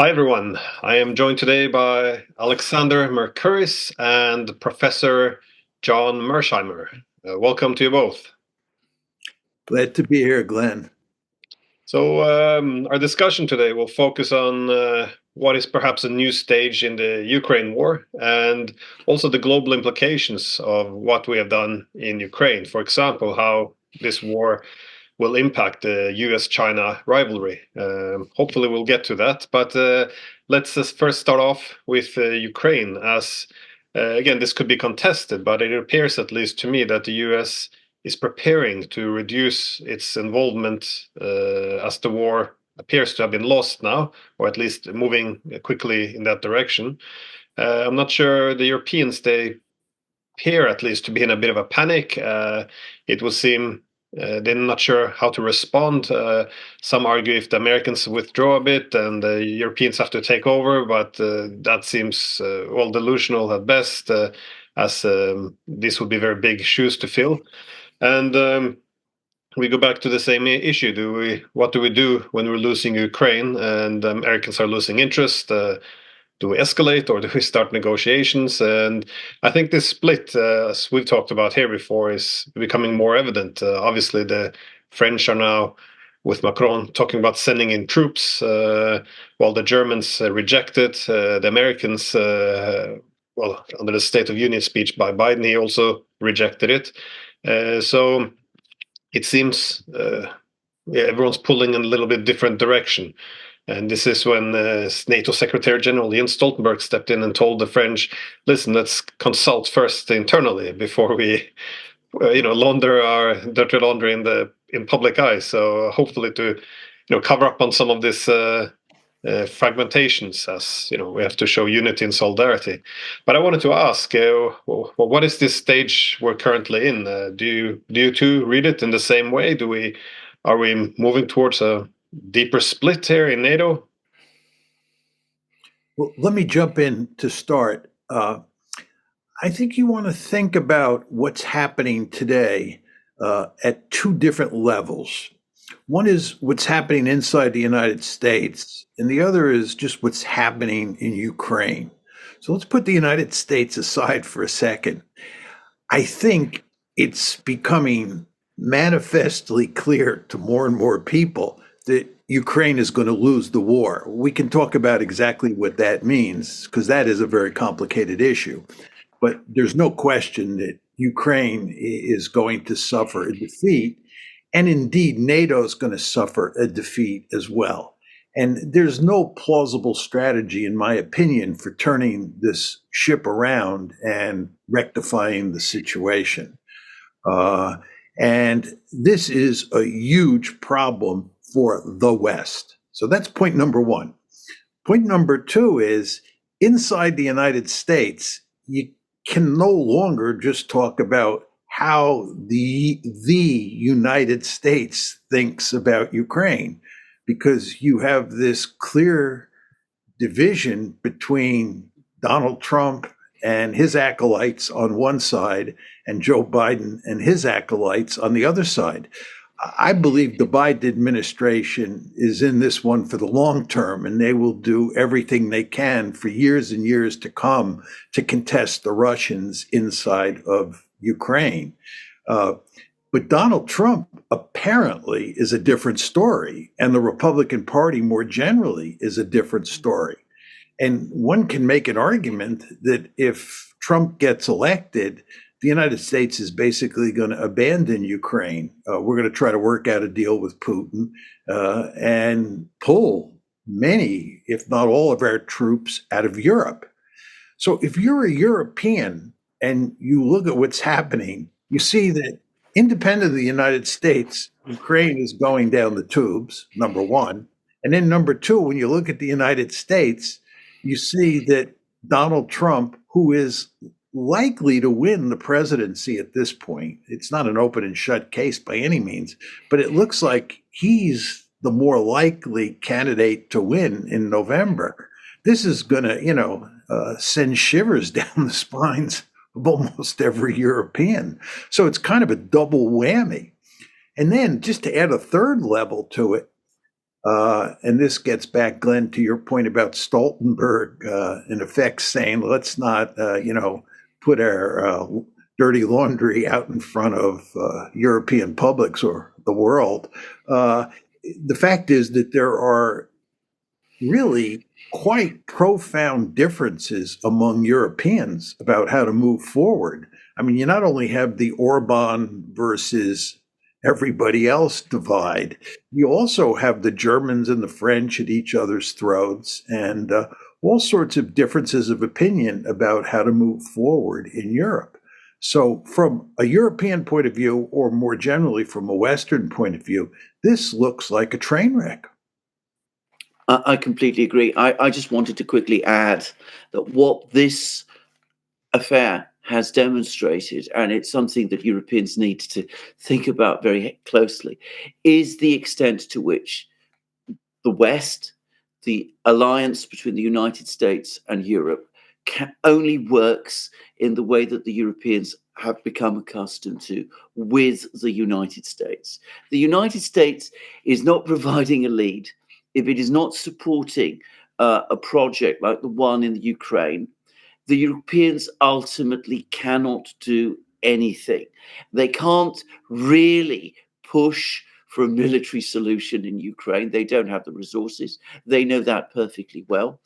Hi everyone. I am joined today by Alexander Mercouris and Professor John Mearsheimer. Welcome to you both. Glad to be here, Glenn. So, our discussion today will focus on what is perhaps a new stage in the Ukraine war and also the global implications of what we have done in Ukraine. For example, how this war will impact the US-China rivalry. Hopefully, we'll get to that. But let's just first start off with Ukraine, as again, this could be contested, but it appears, at least to me, that the US is preparing to reduce its involvement as the war appears to have been lost now, or at least moving quickly in that direction. I'm not sure the Europeans, they appear at least to be in a bit of a panic. It would seem they're not sure how to respond. Some argue if the Americans withdraw a bit and the Europeans have to take over, but that seems well delusional at best, as this would be very big shoes to fill. And we go back to the same issue. What do we do when we're losing Ukraine and the Americans are losing interest? Do we escalate or do we start negotiations? And I think this split, as we've talked about here before, is becoming more evident. Obviously, the French are now, with Macron, talking about sending in troops, while the Germans reject it. The Americans, well, under the State of Union speech by Biden, he also rejected it. So it seems everyone's pulling in a little bit different direction. And this is when NATO Secretary General Jens Stoltenberg stepped in and told the French, listen, let's consult first internally before we, launder our dirty laundry in public eye. So hopefully to, cover up on some of this fragmentations, as we have to show unity and solidarity. But I wanted to ask, what is this stage we're currently in? Do you two read it in the same way? Are we moving towards a deeper split here in NATO? Well, let me jump in to start. I think you want to think about what's happening today at two different levels. One is what's happening inside the United States, and the other is just what's happening in Ukraine. So let's put the United States aside for a second. I think it's becoming manifestly clear to more and more people that Ukraine is going to lose the war. We can talk about exactly what that means, because that is a very complicated issue. But there's no question that Ukraine is going to suffer a defeat. And indeed, NATO is going to suffer a defeat as well. And there's no plausible strategy, in my opinion, for turning this ship around and rectifying the situation. And this is a huge problem for the West. So that's point number one. Point number two is inside the United States, you can no longer just talk about how the United States thinks about Ukraine, because you have this clear division between Donald Trump and his acolytes on one side and Joe Biden and his acolytes on the other side. I believe the Biden administration is in this one for the long term, and they will do everything they can for years and years to come to contest the Russians inside of Ukraine. But Donald Trump apparently is a different story, and the Republican Party more generally is a different story. And one can make an argument that if Trump gets elected, the United States is basically going to abandon Ukraine. We're going to try to work out a deal with Putin and pull many, if not all, of our troops out of Europe. So if you're a European and you look at what's happening, you see that independent of the United States, Ukraine is going down the tubes, number one. And then number two, when you look at the United States, you see that Donald Trump, who is likely to win the presidency at this point, it's not an open and shut case by any means, but it looks like he's the more likely candidate to win in November. This is going to, send shivers down the spines of almost every European. So it's kind of a double whammy. And then just to add a third level to it, And this gets back, Glenn, to your point about Stoltenberg, in effect saying, let's not, put our dirty laundry out in front of European publics or the world. The fact is that there are really quite profound differences among Europeans about how to move forward. I mean, you not only have the Orban versus everybody else divide, you also have the Germans and the French at each other's throats, and all sorts of differences of opinion about how to move forward in Europe. So, from a European point of view, or more generally from a Western point of view, this looks like a train wreck. I completely agree. I just wanted to quickly add that what this affair has demonstrated, and it's something that Europeans need to think about very closely, is the extent to which the West, the alliance between the United States and Europe, only works in the way that the Europeans have become accustomed to with the United States. The United States is not providing a lead if it is not supporting a project like the one in the Ukraine. The Europeans ultimately cannot do anything. They can't really push for a military solution in Ukraine. They don't have the resources. They know that perfectly well.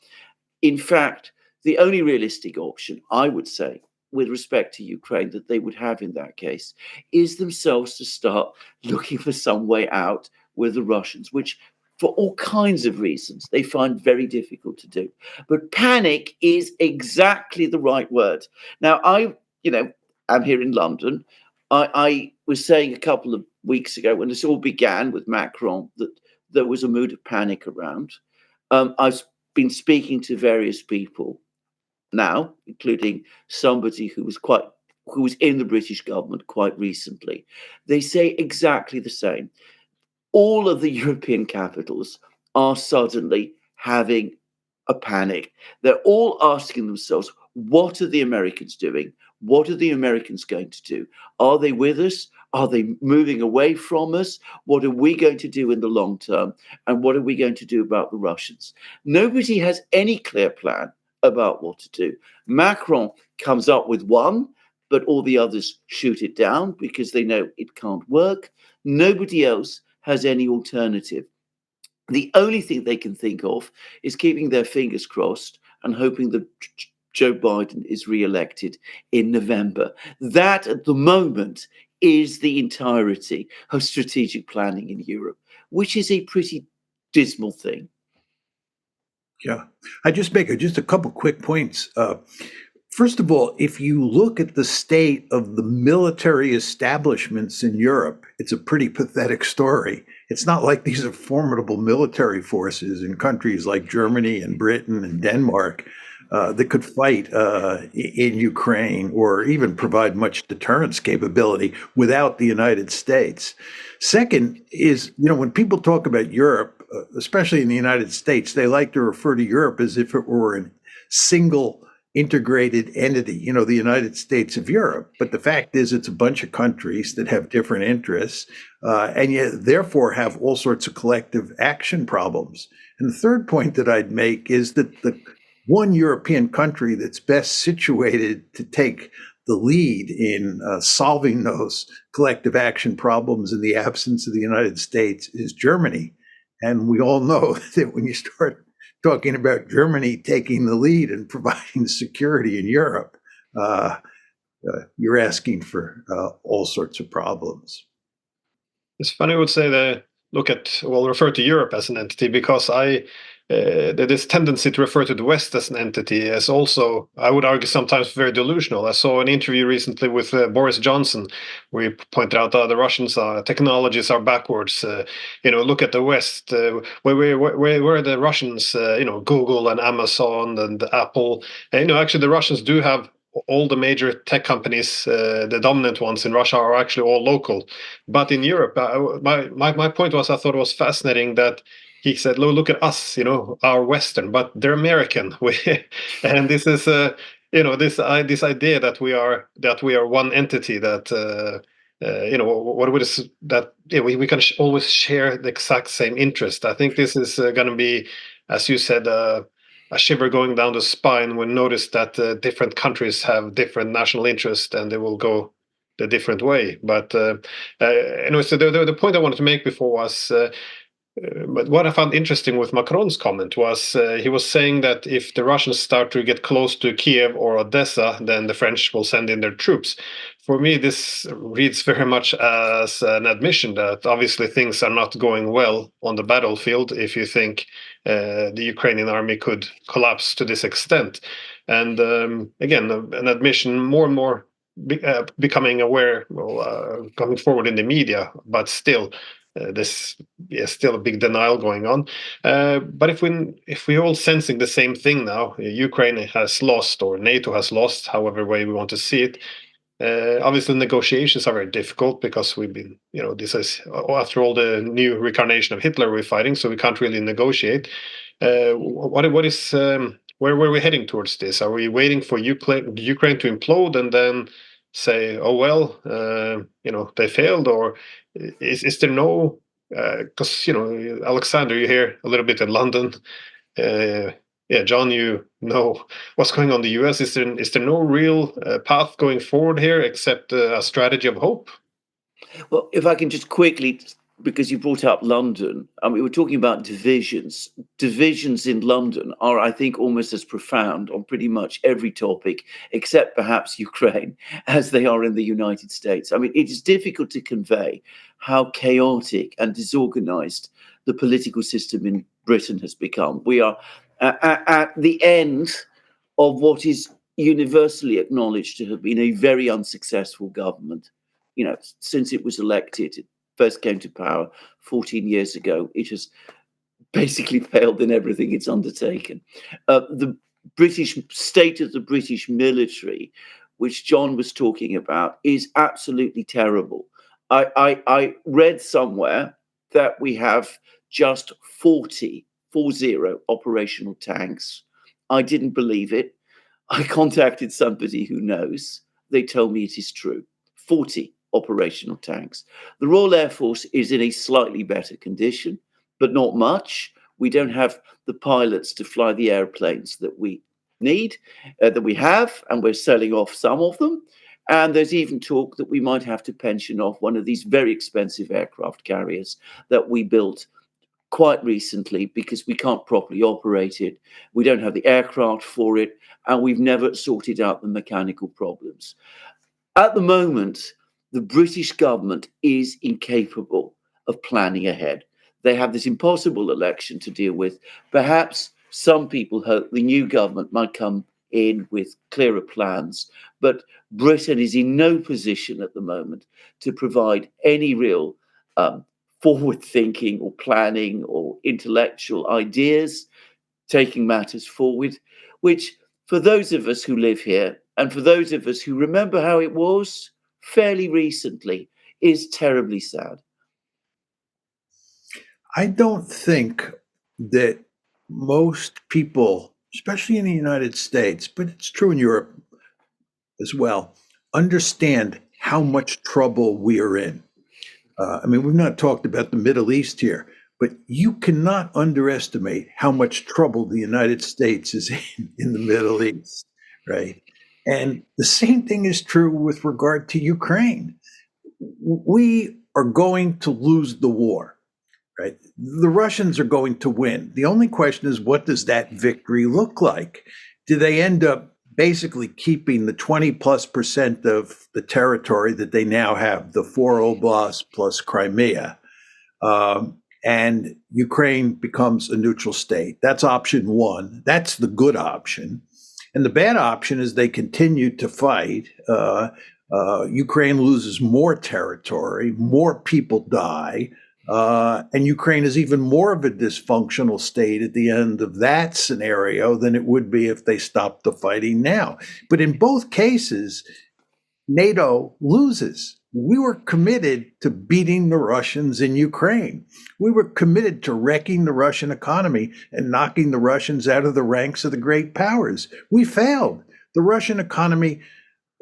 In fact, the only realistic option, I would say, with respect to Ukraine, that they would have in that case is themselves to start looking for some way out with the Russians, which for all kinds of reasons they find very difficult to do. But panic is exactly the right word. Now, I'm here in London. I was saying a couple of weeks ago when this all began with Macron that there was a mood of panic around. I've been speaking to various people now, including somebody who was in the British government quite recently. They say exactly the same. All of the European capitals are suddenly having a panic. They're all asking themselves, what are the Americans doing? What are the Americans going to do? Are they with us? Are they moving away from us? What are we going to do in the long term? And what are we going to do about the Russians? Nobody has any clear plan about what to do. Macron comes up with one, but all the others shoot it down because they know it can't work. Nobody else has any alternative. The only thing they can think of is keeping their fingers crossed and hoping that Joe Biden is re-elected in November. That, at the moment, is the entirety of strategic planning in Europe, which is a pretty dismal thing. Yeah, I just make just a couple quick points. First of all, if you look at the state of the military establishments in Europe, it's a pretty pathetic story. It's not like these are formidable military forces in countries like Germany and Britain and Denmark that could fight in Ukraine or even provide much deterrence capability without the United States. Second is, when people talk about Europe, especially in the United States, they like to refer to Europe as if it were a single integrated entity, the United States of Europe. But the fact is, it's a bunch of countries that have different interests, and yet therefore have all sorts of collective action problems. And the third point that I'd make is that the one European country that's best situated to take the lead in solving those collective action problems in the absence of the United States is Germany. And we all know that when you start talking about Germany taking the lead and providing security in Europe, you're asking for all sorts of problems. It's funny I would say refer to Europe as an entity because this tendency to refer to the West as an entity is also, I would argue, sometimes very delusional. I saw an interview recently with Boris Johnson where he pointed out the Russians' technologies are backwards. Look at the West, where the Russians, Google and Amazon and Apple. Actually, the Russians do have all the major tech companies, the dominant ones in Russia, are actually all local. But in Europe, my point was, I thought it was fascinating that he said, "Look at us, our Western, but they're American." And this is, this idea that we are one entity, that what would is that we can always share the exact same interest. I think this is going to be, as you said, a shiver going down the spine when notice that different countries have different national interests and they will go the different way. But anyway, so the point I wanted to make before was. But what I found interesting with Macron's comment was he was saying that if the Russians start to get close to Kiev or Odessa, then the French will send in their troops. For me, this reads very much as an admission that obviously things are not going well on the battlefield if you think the Ukrainian army could collapse to this extent. And again, an admission more and more becoming aware, coming forward in the media, but still. This is still a big denial going on, but if we all sensing the same thing now, Ukraine has lost or NATO has lost, however way we want to see it. Obviously, negotiations are very difficult because we've been, this is after all the new reincarnation of Hitler we're fighting, so we can't really negotiate. What is where are we heading towards this? Are we waiting for Ukraine to implode and then say, oh well, they failed, or is there no? Because Alexander, you're here a little bit in London. Yeah, John, you know what's going on in the U.S. Is there no real path going forward here except a strategy of hope? Well, if I can just quickly, because you brought up London, I mean, we're talking about divisions. Divisions in London are, I think, almost as profound on pretty much every topic, except perhaps Ukraine, as they are in the United States. I mean, it is difficult to convey how chaotic and disorganized the political system in Britain has become. We are at the end of what is universally acknowledged to have been a very unsuccessful government. Since it was elected, it first came to power 14 years ago, it has basically failed in everything it's undertaken. The British state of the British military, which John was talking about, is absolutely terrible. I read somewhere that we have just 40 operational tanks. I didn't believe it. I contacted somebody who knows. They told me it is true. 40 operational tanks. The Royal Air Force is in a slightly better condition, but not much. We don't have the pilots to fly the airplanes that we need, that we have, and we're selling off some of them. And there's even talk that we might have to pension off one of these very expensive aircraft carriers that we built quite recently because we can't properly operate it. We don't have the aircraft for it, and we've never sorted out the mechanical problems. At the moment, the British government is incapable of planning ahead. They have this impossible election to deal with. Perhaps some people hope the new government might come in with clearer plans, but Britain is in no position at the moment to provide any real forward thinking or planning or intellectual ideas, taking matters forward, which for those of us who live here and for those of us who remember how it was fairly recently is terribly sad. I don't think that most people, especially in the United States, but it's true in Europe as well, understand how much trouble we are in. I mean, we've not talked about the Middle East here, but you cannot underestimate how much trouble the United States is in the Middle East, right? And the same thing is true with regard to Ukraine. We are going to lose the war, right? The Russians are going to win. The only question is, what does that victory look like? Do they end up basically keeping the 20+% of the territory that they now have, the 4 oblasts plus Crimea, and Ukraine becomes a neutral state? That's option one. That's the good option. And the bad option is they continue to fight. Ukraine loses more territory, more people die, and Ukraine is even more of a dysfunctional state at the end of that scenario than it would be if they stopped the fighting now. But in both cases, NATO loses. We were committed to beating the Russians in Ukraine. We were committed to wrecking the Russian economy and knocking the Russians out of the ranks of the great powers. We failed. The Russian economy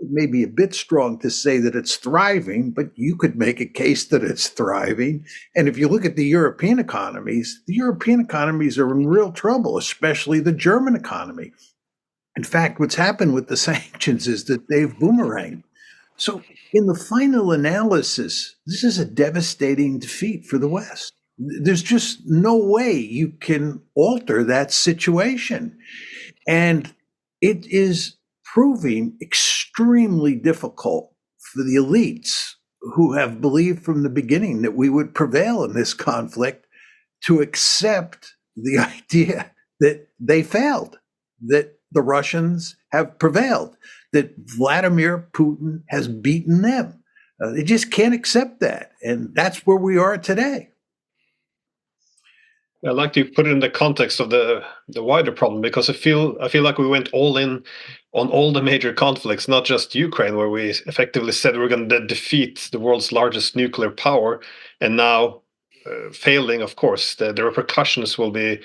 it may be a bit strong to say that it's thriving, but you could make a case that it's thriving. And if you look at the European economies are in real trouble, especially the German economy. In fact, what's happened with the sanctions is that they've boomeranged. So, in the final analysis, this is a devastating defeat for the West. There's just no way you can alter that situation. And it is proving extremely difficult for the elites who have believed from the beginning that we would prevail in this conflict to accept the idea that they failed, that the Russians have prevailed, that Vladimir Putin has beaten them. They just can't accept that. And that's where we are today. I like to put it in the context of the wider problem, because I feel like we went all in on all the major conflicts, not just Ukraine, where we effectively said we're going to defeat the world's largest nuclear power, and now failing. Of course, the repercussions will be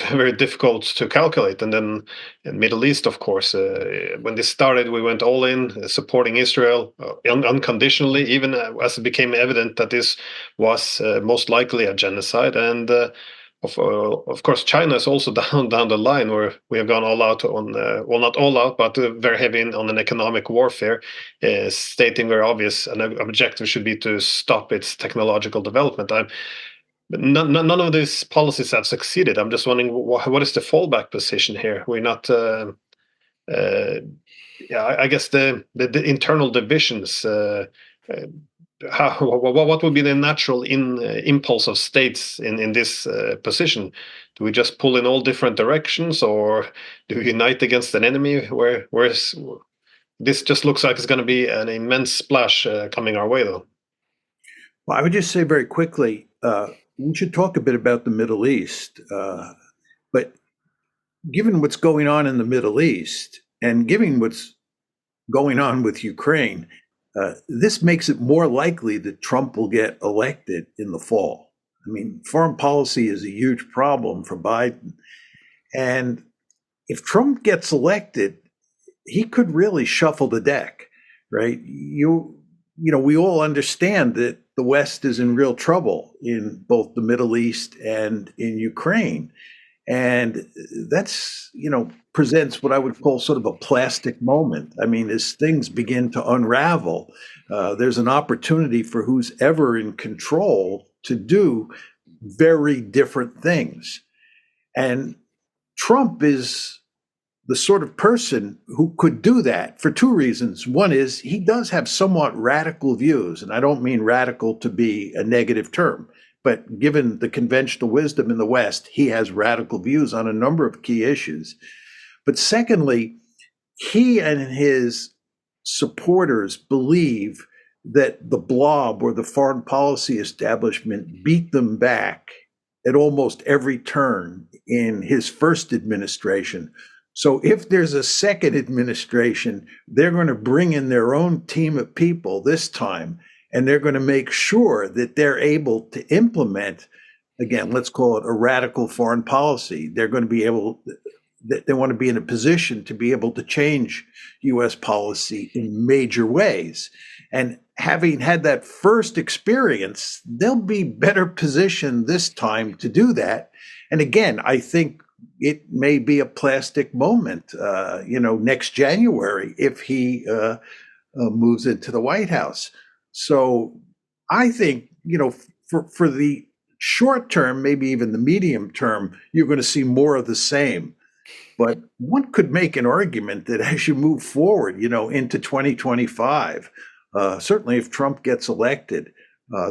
very difficult to calculate. And then in Middle East, of course, when this started, we went all in, supporting Israel unconditionally, even as it became evident that this was most likely a genocide. And of course, China is also down the line, where we have gone all out on, not all out, but very heavy on an economic warfare, stating very obvious an objective should be to stop its technological development. But none of these policies have succeeded. I'm just wondering, what is the fallback position here? We're not. I guess the internal divisions. What would be the natural impulse of states in this position? Do we just pull in all different directions, or do we unite against an enemy? Where's this just looks like it's going to be an immense splash coming our way, though. Well, I would just say very quickly, we should talk a bit about the Middle East. But given what's going on in the Middle East, and given what's going on with Ukraine, this makes it more likely that Trump will get elected in the fall. I mean, foreign policy is a huge problem for Biden. And if Trump gets elected, he could really shuffle the deck, right? You know, we all understand that the West is in real trouble in both the Middle East and in Ukraine. And that's, presents what I would call sort of a plastic moment. I mean, as things begin to unravel, there's an opportunity for who's ever in control to do very different things. And Trump is the sort of person who could do that for two reasons. One is he does have somewhat radical views, and I don't mean radical to be a negative term, but given the conventional wisdom in the West, he has radical views on a number of key issues. But secondly, he and his supporters believe that the blob or the foreign policy establishment beat them back at almost every turn in his first administration. So if there's a second administration, they're going to bring in their own team of people this time, and they're going to make sure that they're able to implement, again, let's call it a radical foreign policy. They're going to be able, they want to be in a position to be able to change US policy in major ways. And having had that first experience, they'll be better positioned this time to do that. And again, I think it may be a plastic moment, next January if he moves into the White House. So I think, for the short term, maybe even the medium term, you're going to see more of the same. But one could make an argument that as you move forward, into 2025, certainly if Trump gets elected,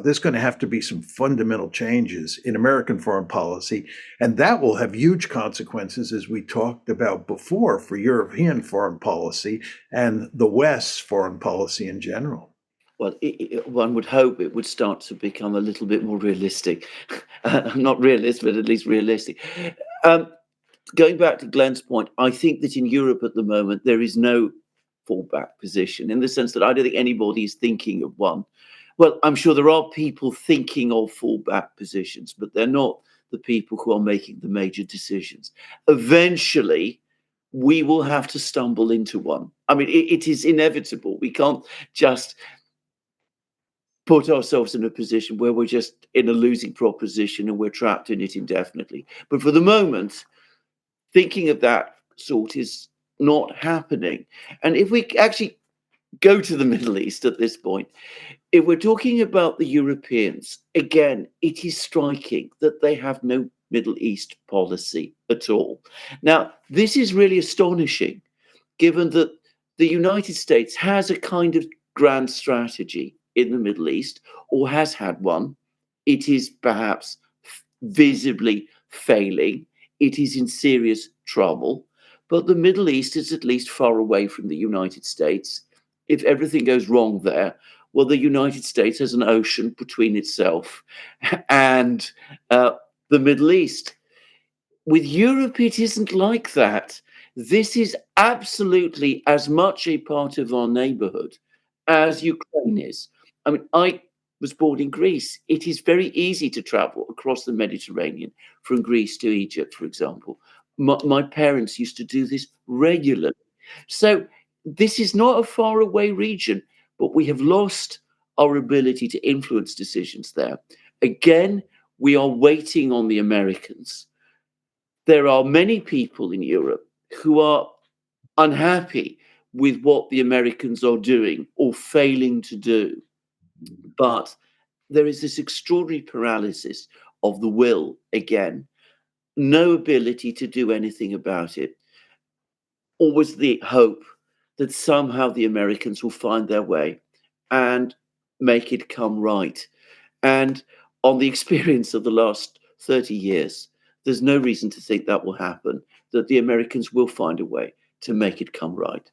there's going to have to be some fundamental changes in American foreign policy, and that will have huge consequences, as we talked about before, for European foreign policy and the West's foreign policy in general. Well, one would hope it would start to become a little bit more realistic. Not realist, but at least realistic. Going back to Glenn's point, I think that in Europe at the moment, there is no fallback position, in the sense that I don't think anybody is thinking of one. Well, I'm sure there are people thinking of fallback positions, but they're not the people who are making the major decisions. Eventually, we will have to stumble into one. I mean, it is inevitable. We can't just put ourselves in a position where we're just in a losing proposition and we're trapped in it indefinitely. But for the moment, thinking of that sort is not happening. And if we actually go to the Middle East at this point, if we're talking about the Europeans, again, it is striking that they have no Middle East policy at all. Now, this is really astonishing, given that the United States has a kind of grand strategy in the Middle East, or has had one. It is perhaps visibly failing. It is in serious trouble. But the Middle East is at least far away from the United States. If everything goes wrong there, well, the United States has an ocean between itself and the Middle East. With Europe, it isn't like that. This is absolutely as much a part of our neighborhood as Ukraine is. I mean, I was born in Greece. It is very easy to travel across the Mediterranean from Greece to Egypt, for example. My parents used to do this regularly. So this is not a faraway region, but we have lost our ability to influence decisions there. Again, we are waiting on the Americans. There are many people in Europe who are unhappy with what the Americans are doing or failing to do. But there is this extraordinary paralysis of the will again, no ability to do anything about it. Always the hope that somehow the Americans will find their way and make it come right. And on the experience of the last 30 years, there's no reason to think that will happen, that the Americans will find a way to make it come right.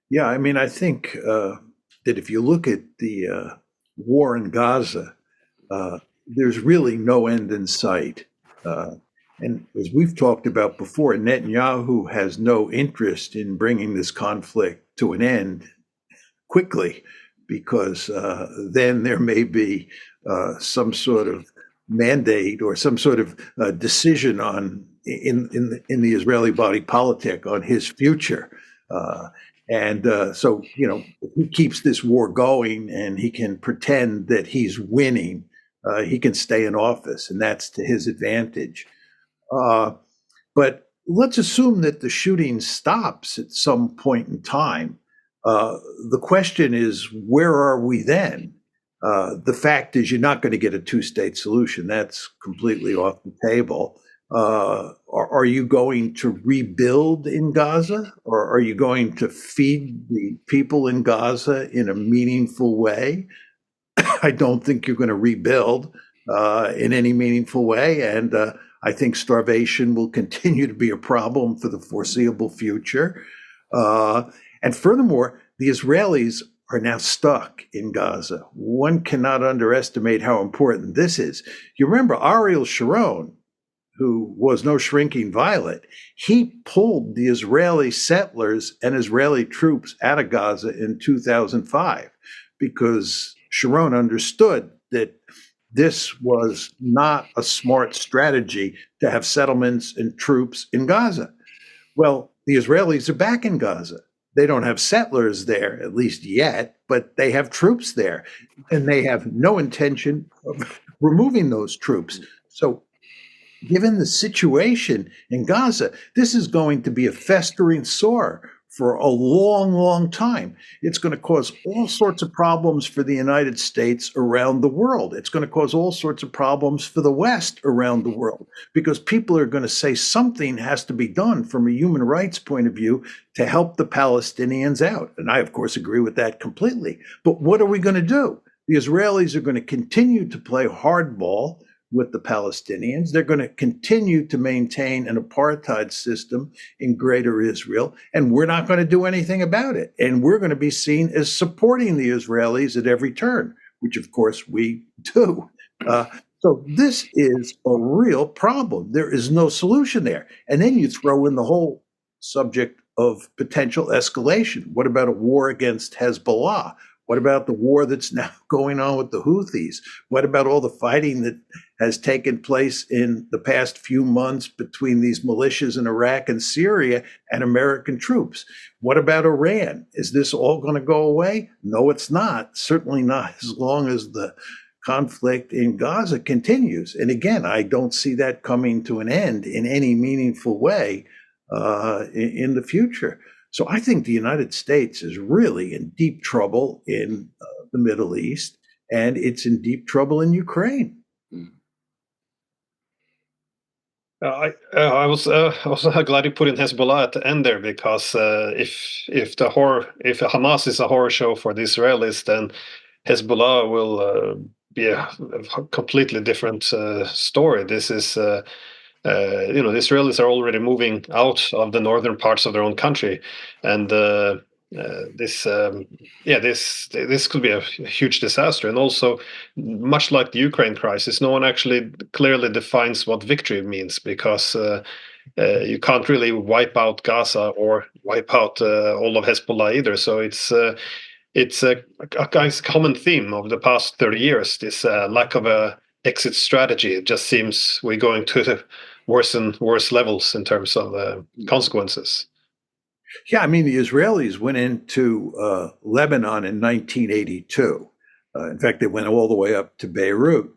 Yeah, I mean, I think that if you look at the war in Gaza, there's really no end in sight. And as we've talked about before, Netanyahu has no interest in bringing this conflict to an end quickly, because then there may be some sort of mandate or some sort of decision on in the Israeli body politic on his future. So, you know, if he keeps this war going and he can pretend that he's winning, he can stay in office, and that's to his advantage. But let's assume that the shooting stops at some point in time. The question is, where are we then? The fact is, you're not going to get a two-state solution. That's completely off the table. Are you going to rebuild in Gaza, or are you going to feed the people in Gaza in a meaningful way? I don't think you're going to rebuild in any meaningful way. And I think starvation will continue to be a problem for the foreseeable future. And furthermore, the Israelis are now stuck in Gaza. One cannot underestimate how important this is. You remember Ariel Sharon, who was no shrinking violet, he pulled the Israeli settlers and Israeli troops out of Gaza in 2005 because Sharon understood that this was not a smart strategy to have settlements and troops in Gaza. Well, the Israelis are back in Gaza. They don't have settlers there, at least yet, but they have troops there, and they have no intention of removing those troops. So given the situation in Gaza, this is going to be a festering sore for a long, long time. It's going to cause all sorts of problems for the United States around the world. It's going to cause all sorts of problems for the West around the world, because people are going to say something has to be done from a human rights point of view to help the Palestinians out. And I, of course, agree with that completely. But what are we going to do? The Israelis are going to continue to play hardball with the Palestinians. They're going to continue to maintain an apartheid system in Greater Israel, and we're not going to do anything about it. And we're going to be seen as supporting the Israelis at every turn, which of course we do. So this is a real problem. There is no solution there. And then you throw in the whole subject of potential escalation. What about a war against Hezbollah? What about the war that's now going on with the Houthis? What about all the fighting that has taken place in the past few months between these militias in Iraq and Syria and American troops. What about Iran? Is this all going to go away? No, it's not. Certainly not as long as the conflict in Gaza continues. And again, I don't see that coming to an end in any meaningful way in the future. So I think the United States is really in deep trouble in the Middle East, and it's in deep trouble in Ukraine. I was also glad you put in Hezbollah at the end there, because if Hamas is a horror show for the Israelis, then Hezbollah will be a completely different story. This is the Israelis are already moving out of the northern parts of their own country, and this could be a huge disaster. And also, much like the Ukraine crisis, no one actually clearly defines what victory means, because you can't really wipe out Gaza or wipe out all of Hezbollah either. So it's a common theme of the past 30 years, this lack of a exit strategy. It just seems we're going to the worse and worse levels in terms of consequences. Yeah, I mean, the Israelis went into Lebanon in 1982. In fact, they went all the way up to Beirut.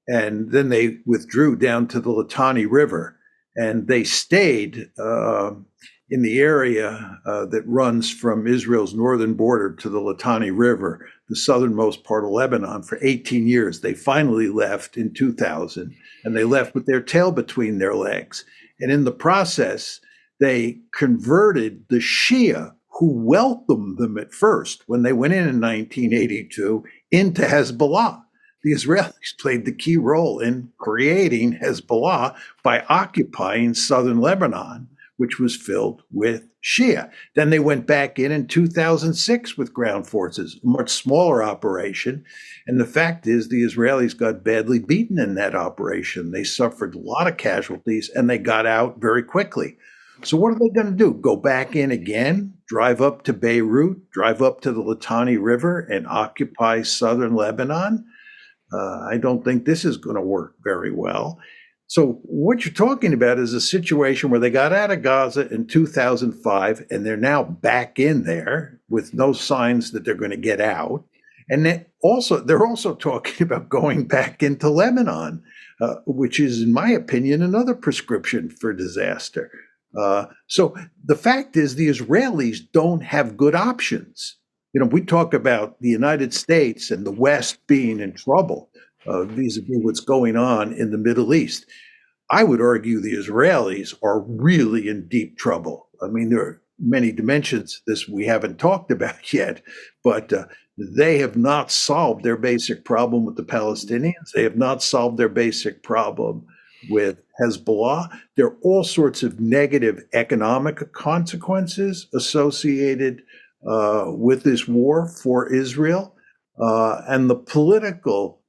And then they withdrew down to the Litani River. And they stayed in the area that runs from Israel's northern border to the Litani River, the southernmost part of Lebanon, for 18 years. They finally left in 2000, and they left with their tail between their legs. And in the process, they converted the Shia, who welcomed them at first when they went in 1982, into Hezbollah. The Israelis played the key role in creating Hezbollah by occupying southern Lebanon, which was filled with Shia. Then they went back in 2006 with ground forces, a much smaller operation. And the fact is, the Israelis got badly beaten in that operation. They suffered a lot of casualties, and they got out very quickly. So what are they going to do? Go back in again, drive up to Beirut, drive up to the Litani River, and occupy southern Lebanon? I don't think this is going to work very well. So what you're talking about is a situation where they got out of Gaza in 2005, and they're now back in there with no signs that they're going to get out. And they're also talking about going back into Lebanon, which is, in my opinion, another prescription for disaster. So the fact is, the Israelis don't have good options. We talk about the United States and the West being in trouble vis-a-vis what's going on in the Middle East. I would argue the Israelis are really in deep trouble. I mean, there are many dimensions to this we haven't talked about yet, but they have not solved their basic problem with the Palestinians. They have not solved their basic problem with Hezbollah. There are all sorts of negative economic consequences associated with this war for Israel, and the political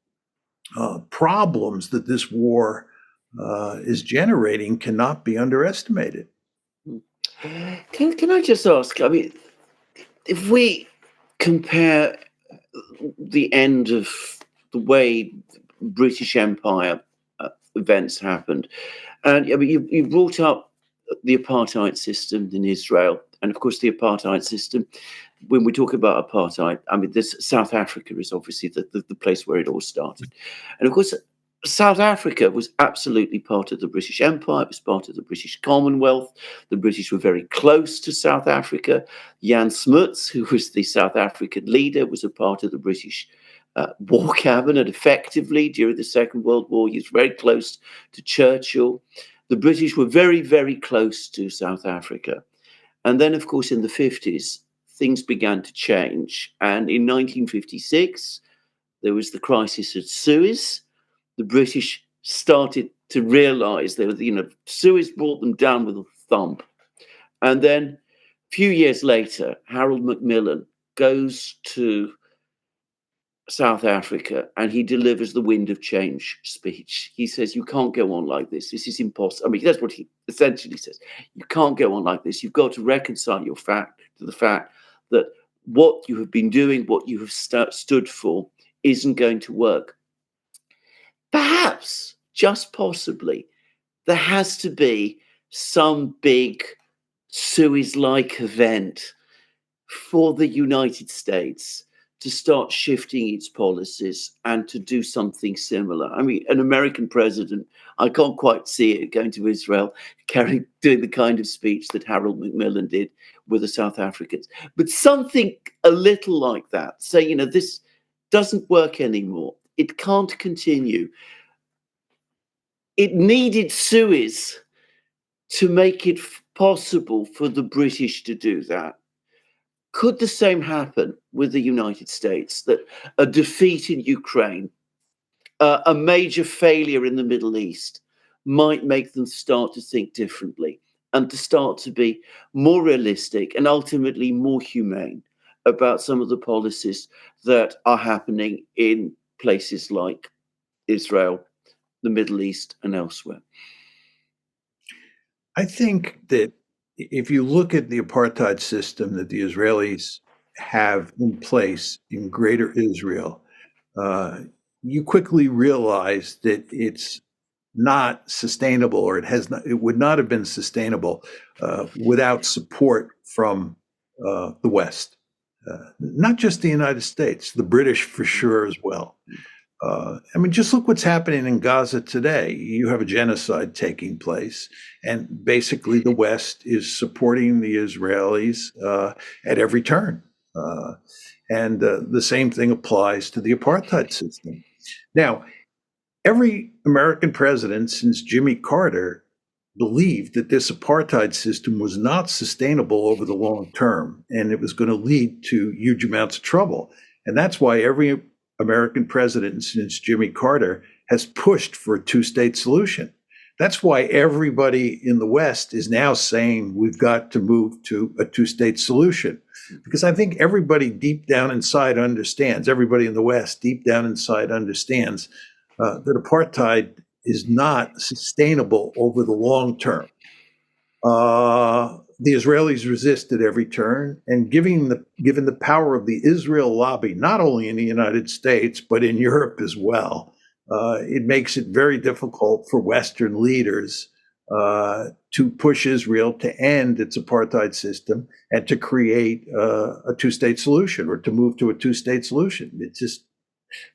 problems that this war is generating cannot be underestimated. Can I just ask? I mean, if we compare the end of the way British Empire events happened, and I mean, you brought up the apartheid system in Israel, and of course, the apartheid system. When we talk about apartheid, I mean, South Africa is obviously the place where it all started, and of course, South Africa was absolutely part of the British Empire. It was part of the British Commonwealth. The British were very close to South Africa. Jan Smuts, who was the South African leader, was a part of the British war cabinet effectively during the Second World War. He was very close to Churchill. The British were very, very close to South Africa. And then, of course, in the 50s, things began to change. And in 1956, there was the crisis at Suez. The British started to realize that, Suez brought them down with a thump. And then a few years later, Harold Macmillan goes to South Africa and he delivers the Wind of Change speech. He says, you can't go on like this. This is impossible. I mean, that's what he essentially says. You can't go on like this. You've got to reconcile your fact to the fact that what you have been doing, what you have stood for, isn't going to work. Perhaps just possibly, there has to be some big Suez-like event for the United States to start shifting its policies and to do something similar. I mean, an American president, I can't quite see it going to Israel, doing the kind of speech that Harold Macmillan did with the South Africans, but something a little like that. Say, you know, this doesn't work anymore. It can't continue. It needed Suez to make it possible for the British to do that. Could the same happen with the United States, that a defeat in Ukraine, a major failure in the Middle East, might make them start to think differently and to start to be more realistic and ultimately more humane about some of the policies that are happening in places like Israel, the Middle East, and elsewhere? I think that if you look at the apartheid system that the Israelis have in place in Greater Israel, you quickly realize that it's not sustainable, or it would not have been sustainable without support from the West, not just the United States, the British for sure as well. I mean, just look what's happening in Gaza today. You have a genocide taking place, and basically the West is supporting the Israelis at every turn. And the same thing applies to the apartheid system. Now, every American president since Jimmy Carter believed that this apartheid system was not sustainable over the long term, and it was going to lead to huge amounts of trouble. And that's why every American president since Jimmy Carter has pushed for a two-state solution. That's why everybody in the West is now saying we've got to move to a two-state solution. Because I think everybody deep down inside understands, everybody in the West deep down inside understands that apartheid is not sustainable over the long term. The Israelis resist at every turn, and given the power of the Israel lobby, not only in the United States, but in Europe as well, it makes it very difficult for Western leaders to push Israel to end its apartheid system and to create a two-state solution, or to move to a two-state solution. It's just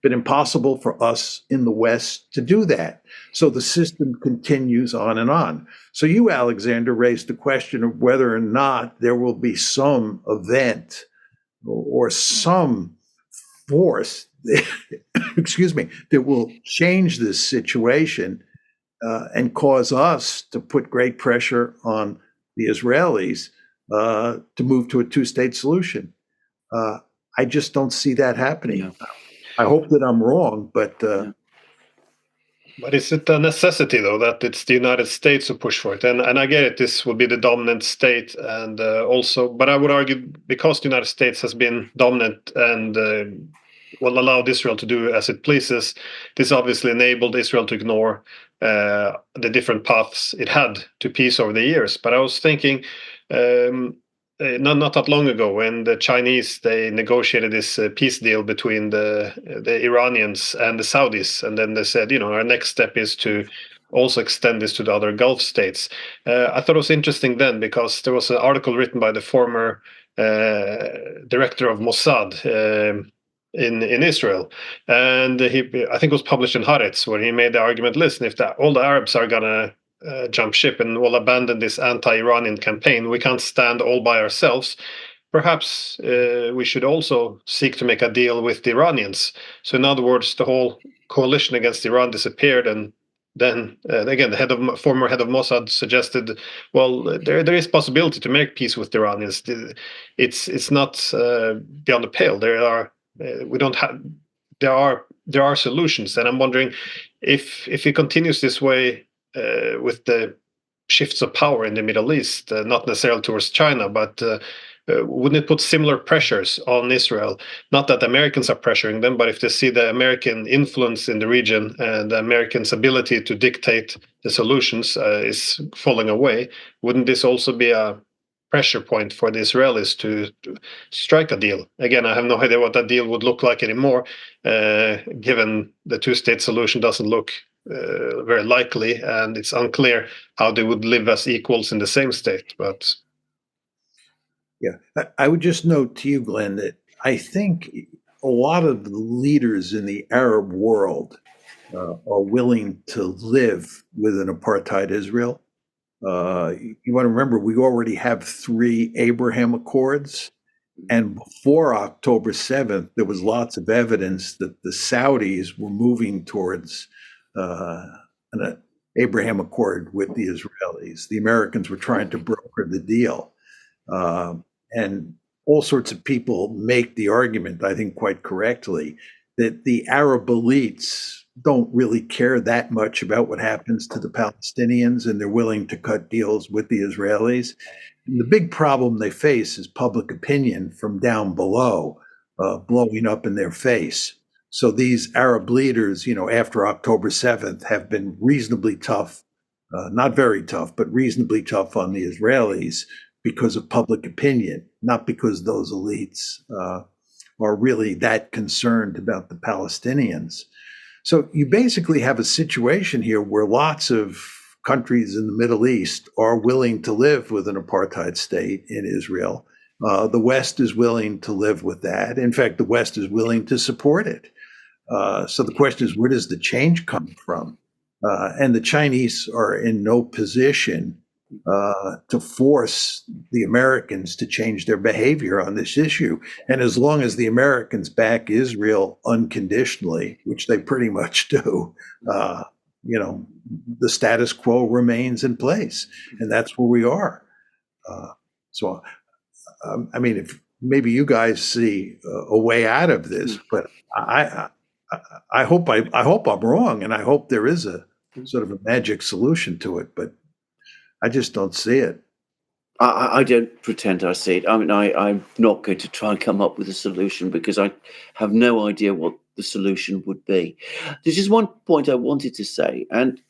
been impossible for us in the West to do that. So the system continues on and on. So you, Alexander, raised the question of whether or not there will be some event or some force, excuse me, that will change this situation and cause us to put great pressure on the Israelis to move to a two-state solution. I just don't see that happening. Yeah. I hope that I'm wrong, but But is it a necessity, though, that it's the United States who push for it? And I get it, this will be the dominant state, and also, but I would argue because the United States has been dominant and will allow Israel to do as it pleases, this obviously enabled Israel to ignore the different paths it had to peace over the years. But I was thinking, not that long ago, when the Chinese, they negotiated this peace deal between the Iranians and the Saudis, and then they said, you know, our next step is to also extend this to the other Gulf states. I thought it was interesting then, because there was an article written by the former director of Mossad in Israel, and I think it was published in Haaretz, where he made the argument: listen, if all the Arabs are gonna jump ship and will abandon this anti-Iranian campaign, we can't stand all by ourselves. Perhaps we should also seek to make a deal with the Iranians. So in other words, the whole coalition against Iran disappeared, and then again, the former head of Mossad suggested, well, there is possibility to make peace with the Iranians. It's not beyond the pale. There are solutions, and I'm wondering if it continues this way, with the shifts of power in the Middle East, not necessarily towards China, but wouldn't it put similar pressures on Israel? Not that the Americans are pressuring them, but if they see the American influence in the region and the Americans' ability to dictate the solutions is falling away, wouldn't this also be a pressure point for the Israelis to strike a deal? Again, I have no idea what that deal would look like anymore, given the two-state solution doesn't look very likely, and it's unclear how they would live as equals in the same state. But yeah, I would just note to you, Glenn, that I think a lot of the leaders in the Arab world are willing to live with an apartheid Israel. You want to remember, we already have 3 Abraham Accords. And before October 7th, there was lots of evidence that the Saudis were moving towards an Abraham Accord with the Israelis. The Americans were trying to broker the deal. And all sorts of people make the argument, I think quite correctly, that the Arab elites don't really care that much about what happens to the Palestinians, and they're willing to cut deals with the Israelis. And the big problem they face is public opinion from down below, blowing up in their face. So these Arab leaders, after October 7th, have been reasonably tough, not very tough, but reasonably tough on the Israelis because of public opinion, not because those elites are really that concerned about the Palestinians. So you basically have a situation here where lots of countries in the Middle East are willing to live with an apartheid state in Israel. The West is willing to live with that. In fact, the West is willing to support it. So the question is, where does the change come from? And the Chinese are in no position to force the Americans to change their behavior on this issue. And as long as the Americans back Israel unconditionally, which they pretty much do, the status quo remains in place. And that's where we are. If maybe you guys see a way out of this, but I hope I'm wrong, and I hope there is a sort of a magic solution to it, but I just don't see it. I don't pretend I see it. I'm not going to try and come up with a solution because I have no idea what the solution would be. There's just one point I wanted to say, and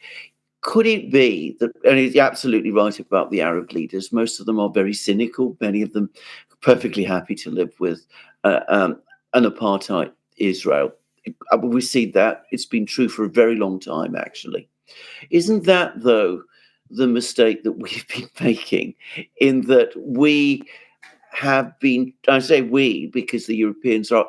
could it be that, and he's absolutely right about the Arab leaders, most of them are very cynical, many of them perfectly happy to live with an apartheid Israel. We see that. It's been true for a very long time, actually. Isn't that, though, the mistake that we've been making, in that we have been, I say we because the Europeans are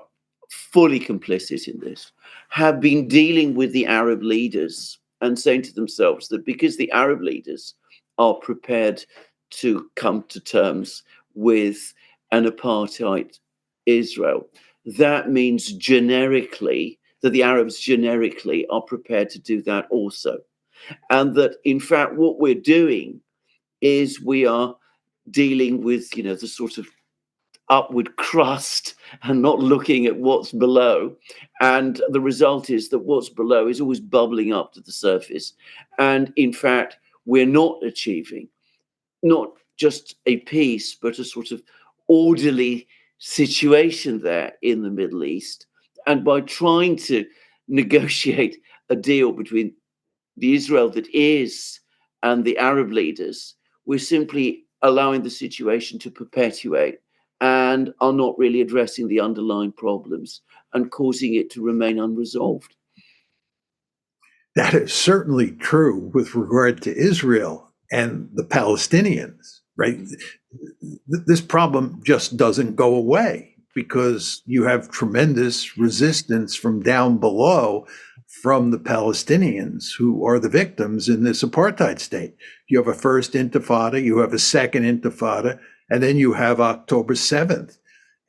fully complicit in this, have been dealing with the Arab leaders and saying to themselves that because the Arab leaders are prepared to come to terms with an apartheid Israel, that means generically that the Arabs generically are prepared to do that also. And that, in fact, what we're doing is we are dealing with, the sort of upward crust and not looking at what's below. And the result is that what's below is always bubbling up to the surface. And, in fact, we're not achieving not just a peace, but a sort of orderly situation there in the Middle East. And by trying to negotiate a deal between the Israel that is and the Arab leaders, we're simply allowing the situation to perpetuate and are not really addressing the underlying problems and causing it to remain unresolved. That is certainly true with regard to Israel and the Palestinians, right? This problem just doesn't go away because you have tremendous resistance from down below from the Palestinians, who are the victims in this apartheid state. You have a first intifada, you have a second intifada, and then you have October 7th.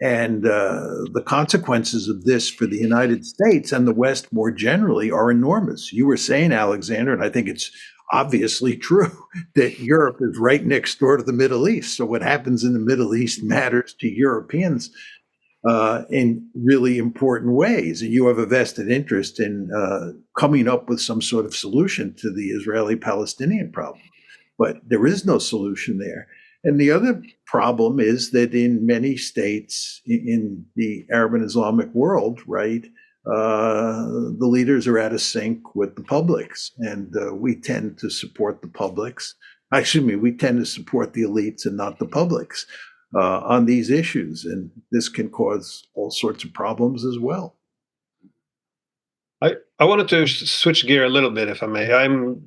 And the consequences of this for the United States and the West more generally are enormous. You were saying, Alexander, and I think it's obviously true, that Europe is right next door to the Middle East. So what happens in the Middle East matters to Europeans in really important ways. And you have a vested interest in coming up with some sort of solution to the Israeli-Palestinian problem. But there is no solution there. And the other problem is that in many states in the Arab and Islamic world, right, the leaders are out of sync with the publics. And we tend to support the publics. We tend to support the elites and not the publics on these issues. And this can cause all sorts of problems as well. I wanted to switch gear a little bit, if I may. I'm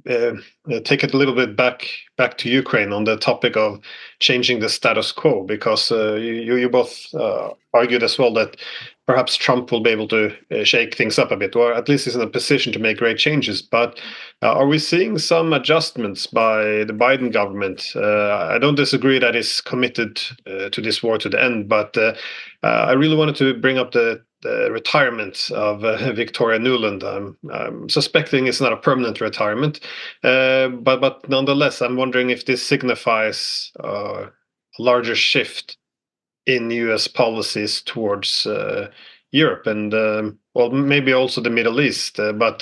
take it a little bit back to Ukraine on the topic of changing the status quo, because you both argued as well that perhaps Trump will be able to shake things up a bit, or at least is in a position to make great changes. But are we seeing some adjustments by the Biden government? I don't disagree that he's committed to this war to the end, but I really wanted to bring up the retirement of Victoria Nuland. I'm suspecting it's not a permanent retirement, but nonetheless, I'm wondering if this signifies a larger shift in U.S. policies towards Europe and well, maybe also the Middle East. But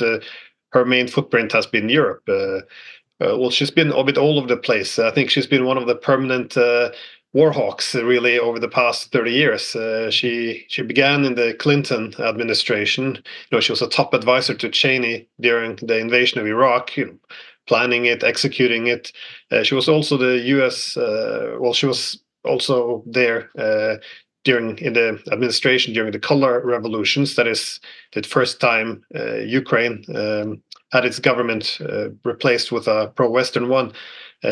her main footprint has been Europe. Well, she's been a bit all over the place. I think she's been one of the permanent war hawks really over the past 30 years. She began in the Clinton administration. She was a top advisor to Cheney during the invasion of Iraq, planning it, executing it. She was also the U.S. She was also there in the administration during the color revolutions. That is the first time Ukraine had its government replaced with a pro-Western one.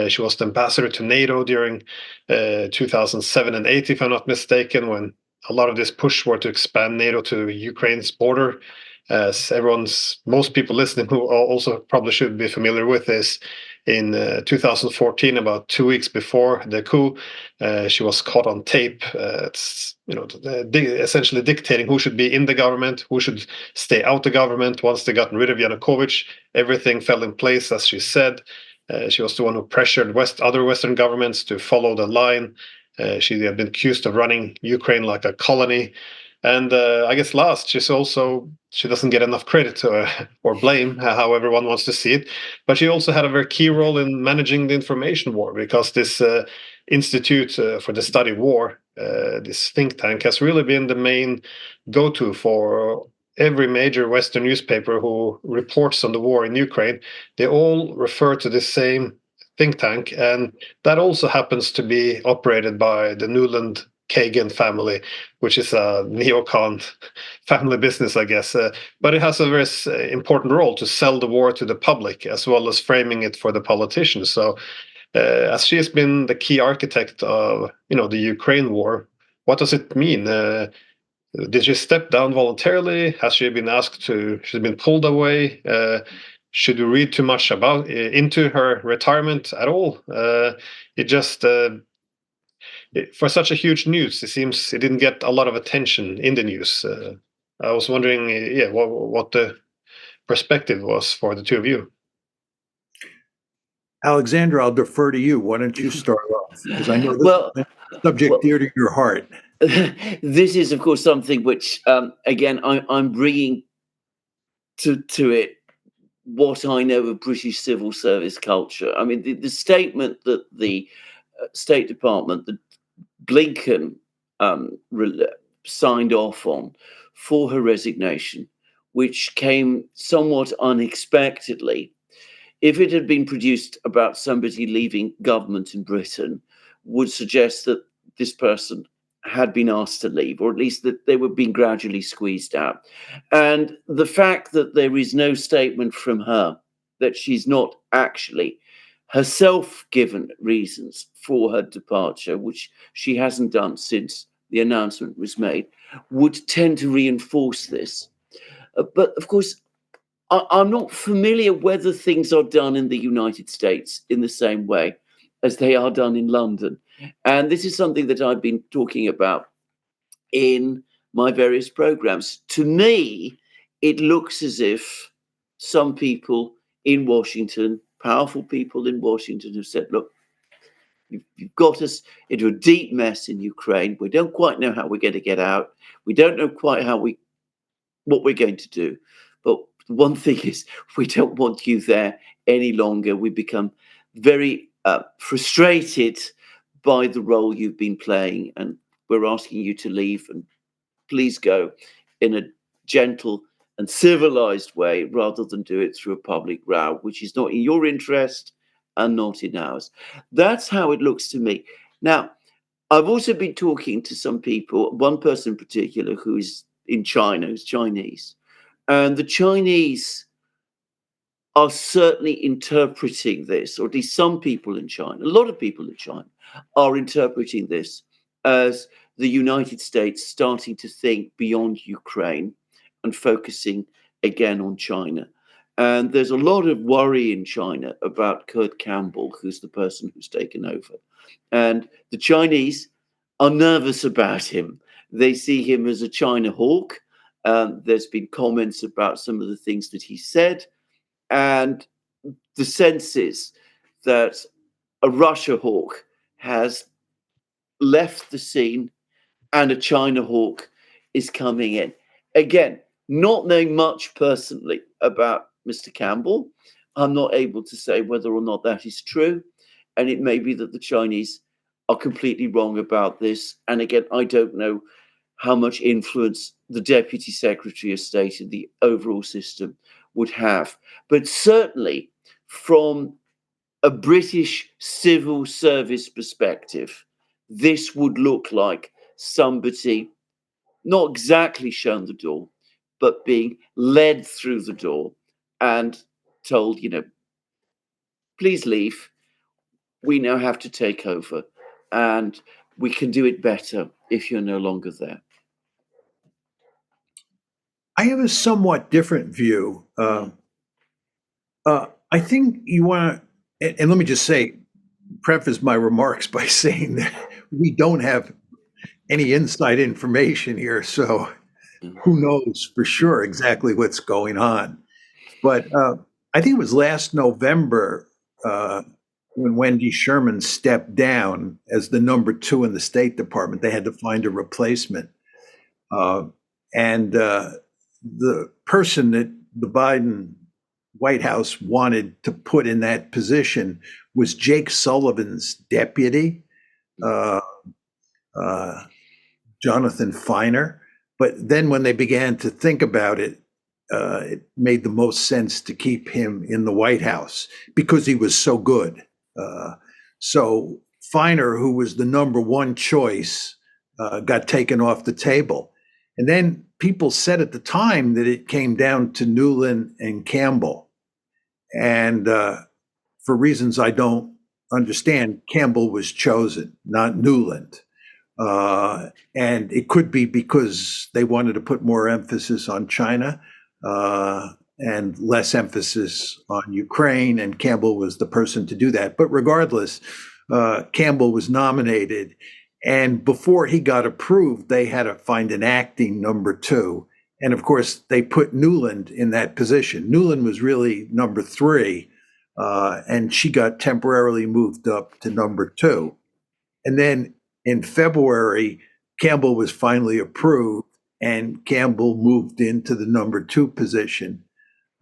She was the ambassador to NATO during 2007 and 2008, if I'm not mistaken, when a lot of this push were to expand NATO to Ukraine's border. As most people listening who also probably should be familiar with this, in 2014, about 2 weeks before the coup, she was caught on tape. Essentially dictating who should be in the government, who should stay out the government. Once they got rid of Yanukovych, everything fell in place, as she said. She was the one who pressured other Western governments to follow the line. She had been accused of running Ukraine like a colony. And I guess she doesn't get enough credit or blame, however one wants to see it. But she also had a very key role in managing the information war, because this Institute for the Study of War, this think tank, has really been the main go-to for every major Western newspaper who reports on the war in Ukraine. They all refer to the same think tank, and that also happens to be operated by the Nuland Kagan family, which is a neocon family business, I guess. But it has a very important role to sell the war to the public, as well as framing it for the politicians. So as she has been the key architect of the Ukraine war, what does it mean? Did she step down voluntarily? Has she been asked to? She's been pulled away. Should we read too much into her retirement at all? It just for such a huge news, it seems it didn't get a lot of attention in the news. I was wondering, what the perspective was for the two of you. Alexandra, I'll defer to you. Why don't you start off? Because I know this is a subject dear to your heart. This is, of course, something which, again, I'm bringing to it what I know of British civil service culture. I mean, the statement that the State Department, that Blinken signed off on for her resignation, which came somewhat unexpectedly, if it had been produced about somebody leaving government in Britain, would suggest that this person had been asked to leave, or at least that they were being gradually squeezed out. And the fact that there is no statement from her, that she's not actually herself given reasons for her departure, which she hasn't done since the announcement was made, would tend to reinforce this. But of course, I'm not familiar whether things are done in the United States in the same way as they are done in London. And this is something that I've been talking about in my various programs. To me, it looks as if some people in Washington, powerful people in Washington, have said, look, you've got us into a deep mess in Ukraine. We don't quite know how we're going to get out. We don't know quite what we're going to do. But one thing is, we don't want you there any longer. We become very frustrated by the role you've been playing, and we're asking you to leave, and please go in a gentle and civilized way rather than do it through a public row, which is not in your interest and not in ours. That's how it looks to me. Now, I've also been talking to some people, one person in particular who is in China, who's Chinese, And the Chinese are certainly interpreting this, or at least some people in China, a lot of people in China are interpreting this as the United States starting to think beyond Ukraine and focusing again on China. And there's a lot of worry in China about Kurt Campbell, who's the person who's taken over. And the Chinese are nervous about him. They see him as a China hawk. There's been comments about some of the things that he said. And the sense is that a Russia hawk has left the scene and a China hawk is coming in. Again, not knowing much personally about Mr. Campbell, I'm not able to say whether or not that is true. And it may be that the Chinese are completely wrong about this. And again, I don't know how much influence the Deputy Secretary of State in the overall system would have. But certainly from a British civil service perspective, this would look like somebody not exactly shown the door, but being led through the door and told, please leave. We now have to take over, and we can do it better if you're no longer there. I have a somewhat different view. I think you want to, and let me just preface my remarks by saying that we don't have any inside information here, so who knows for sure exactly what's going on. But I think it was last November when Wendy Sherman stepped down as the number 2 in the State Department. They had to find a replacement. And the person that the Biden White House wanted to put in that position was Jake Sullivan's deputy, Jonathan Feiner. But then when they began to think about it, it made the most sense to keep him in the White House because he was so good. So Feiner, who was the number 1 choice, got taken off the table. And then people said at the time that it came down to Nuland and Campbell. And for reasons I don't understand, Campbell was chosen, not Nuland. And it could be because they wanted to put more emphasis on China and less emphasis on Ukraine, and Campbell was the person to do that. But regardless, Campbell was nominated. And before he got approved, they had to find an acting number 2. And of course, they put Nuland in that position. Nuland was really number 3, and she got temporarily moved up to number 2. And then in February, Campbell was finally approved, and Campbell moved into the number 2 position.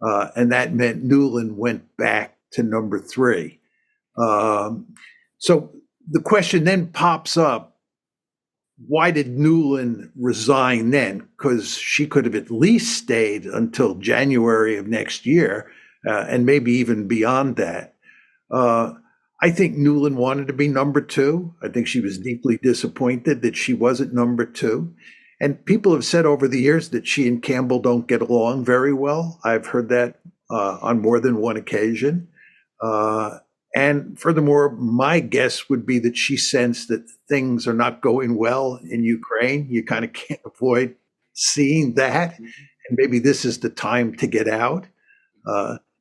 And that meant Nuland went back to number 3. So the question then pops up, why did Nuland resign then? Because she could have at least stayed until January of next year, and maybe even beyond that. I think Nuland wanted to be number 2. I think she was deeply disappointed that she wasn't number 2. And people have said over the years that she and Campbell don't get along very well. I've heard that on more than one occasion. And furthermore, my guess would be that she sensed that things are not going well in Ukraine. You kind of can't avoid seeing that. And maybe this is the time to get out.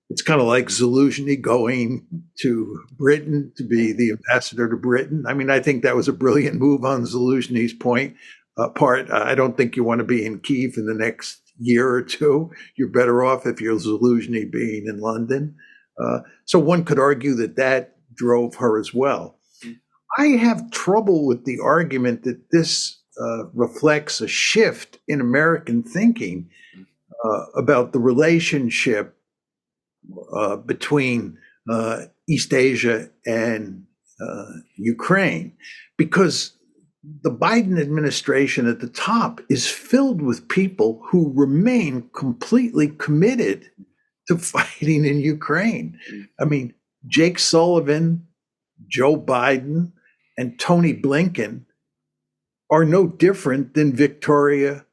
It's kind of like Zelensky going to Britain to be the ambassador to Britain. I mean, I think that was a brilliant move on Zelensky's part. I don't think you want to be in Kyiv in the next year or 2. You're better off if you're Zelensky being in London. So one could argue that drove her as well. I have trouble with the argument that this reflects a shift in American thinking about the relationship between East Asia and Ukraine, because the Biden administration at the top is filled with people who remain completely committed to fighting in Ukraine. I mean, Jake Sullivan, Joe Biden, and Tony Blinken are no different than Victoria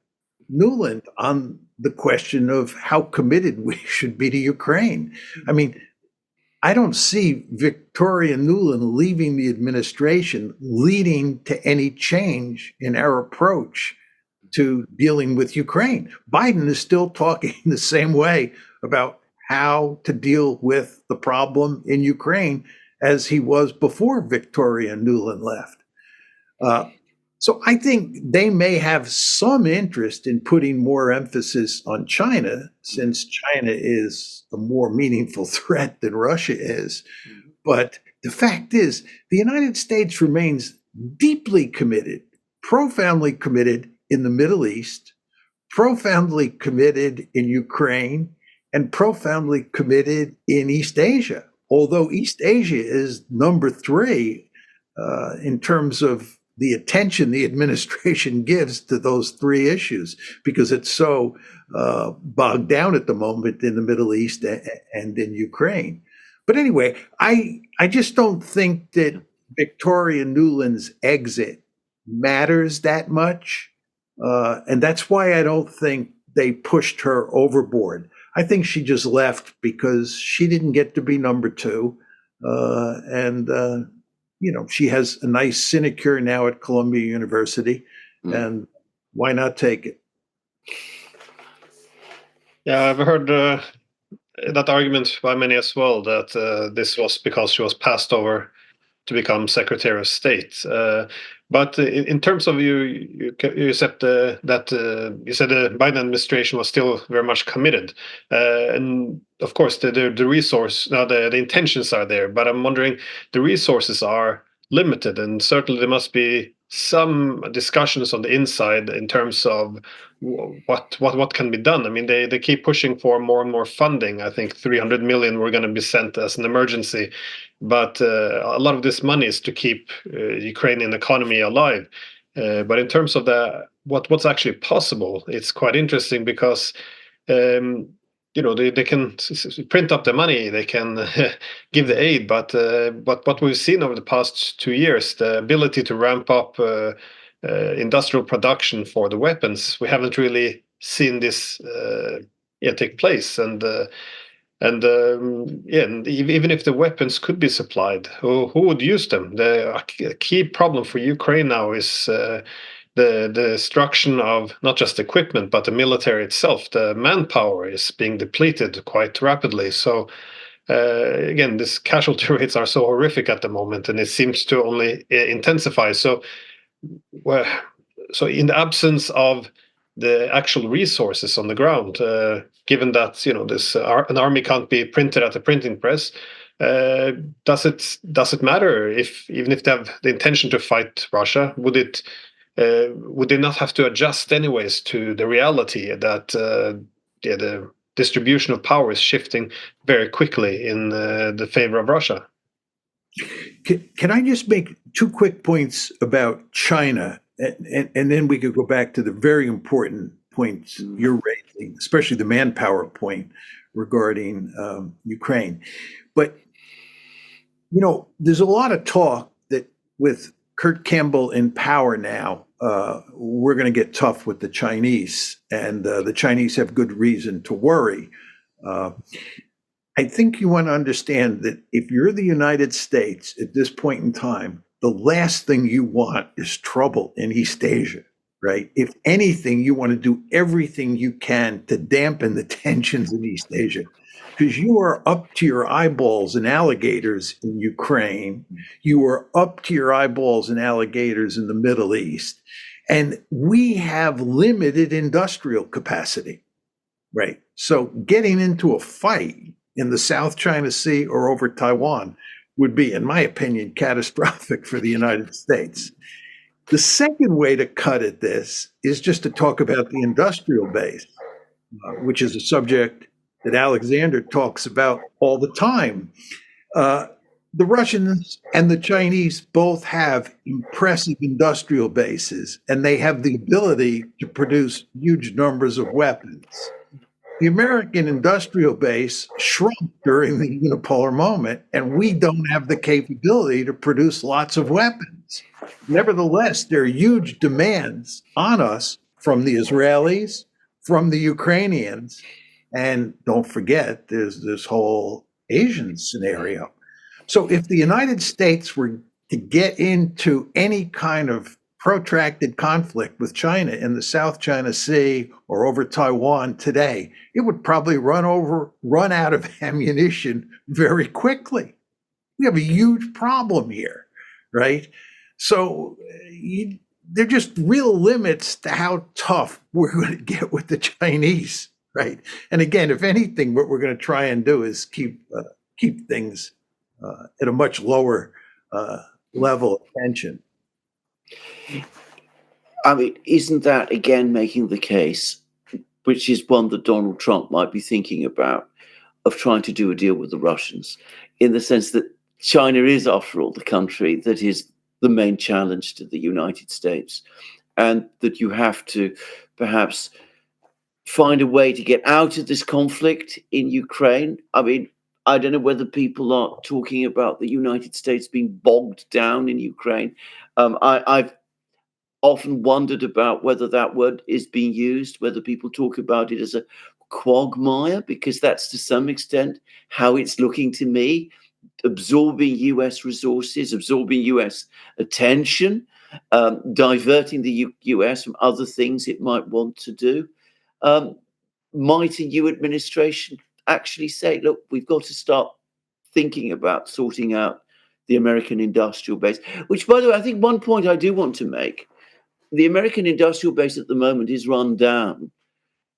Nuland on the question of how committed we should be to Ukraine. I mean, I don't see Victoria Nuland leaving the administration leading to any change in our approach to dealing with Ukraine. Biden is still talking the same way about how to deal with the problem in Ukraine as he was before Victoria Nuland left. So I think they may have some interest in putting more emphasis on China, since China is a more meaningful threat than Russia is. But the fact is, the United States remains deeply committed, profoundly committed in the Middle East, profoundly committed in Ukraine, and profoundly committed in East Asia. Although East Asia is number 3 in terms of the attention the administration gives to those 3 issues, because it's so bogged down at the moment in the Middle East and in Ukraine. But anyway, I just don't think that Victoria Nuland's exit matters that much. And that's why I don't think they pushed her overboard. I think she just left because she didn't get to be number 2. She has a nice sinecure now at Columbia University, and why not take it? Yeah, I've heard that argument by many as well, that this was because she was passed over to become Secretary of State. But in terms of you accept that you said the Biden administration was still very much committed, and of course the resource, now the intentions are there. But I'm wondering, the resources are limited, and certainly there must be some discussions on the inside in terms of what can be done. I mean, they keep pushing for more and more funding. I think 300 million were going to be sent as an emergency, but a lot of this money is to keep Ukrainian economy alive. But in terms of what's actually possible, it's quite interesting because they can print up the money, they can give the aid, but what we've seen over the past 2 years, the ability to ramp up industrial production for the weapons, we haven't really seen this take place. And even if the weapons could be supplied, who would use them? The key problem for Ukraine now is the destruction of not just equipment, but the military itself. The manpower is being depleted quite rapidly. So again, this casualty rates are so horrific at the moment, and it seems to only intensify. So in the absence of the actual resources on the ground, given that an army can't be printed at a printing press, does it matter even if they have the intention to fight Russia? Would they not have to adjust anyways to the reality that the distribution of power is shifting very quickly in the favor of Russia? Can I just make 2 quick points about China, and then we could go back to the very important points you're raising, especially the manpower point regarding Ukraine. But, there's a lot of talk that with Kurt Campbell in power now, we're going to get tough with the Chinese, and the Chinese have good reason to worry. I think you want to understand that if you're the United States at this point in time, the last thing you want is trouble in East Asia, right? If anything, you want to do everything you can to dampen the tensions in East Asia, because you are up to your eyeballs in alligators in Ukraine. You are up to your eyeballs in alligators in the Middle East. And we have limited industrial capacity, right? So getting into a fight in the South China Sea or over Taiwan would be, in my opinion, catastrophic for the United States. The second way to cut at this is just to talk about the industrial base, which is a subject that Alexander talks about all the time. The Russians and the Chinese both have impressive industrial bases, and they have the ability to produce huge numbers of weapons. The American industrial base shrunk during the unipolar moment, and we don't have the capability to produce lots of weapons. Nevertheless, there are huge demands on us from the Israelis, from the Ukrainians. And don't forget, there's this whole Asian scenario. So if the United States were to get into any kind of protracted conflict with China in the South China Sea or over Taiwan today, it would probably run out of ammunition very quickly. We have a huge problem here, right? So there are just real limits to how tough we're going to get with the Chinese, right? And again, if anything, what we're going to try and do is keep things at a much lower level of tension. I mean, isn't that again making the case, which is one that Donald Trump might be thinking about, of trying to do a deal with the Russians, in the sense that China is, after all, the country that is the main challenge to the United States, and that you have to perhaps find a way to get out of this conflict in Ukraine? I mean, I don't know whether people are talking about the United States being bogged down in Ukraine. I've often wondered about whether that word is being used, whether people talk about it as a quagmire, because that's to some extent how it's looking to me, absorbing US resources, absorbing US attention, diverting the US from other things it might want to do. Might a new administration actually say, look, we've got to start thinking about sorting out the American industrial base, which, by the way, I think one point I do want to make. The American industrial base at the moment is run down.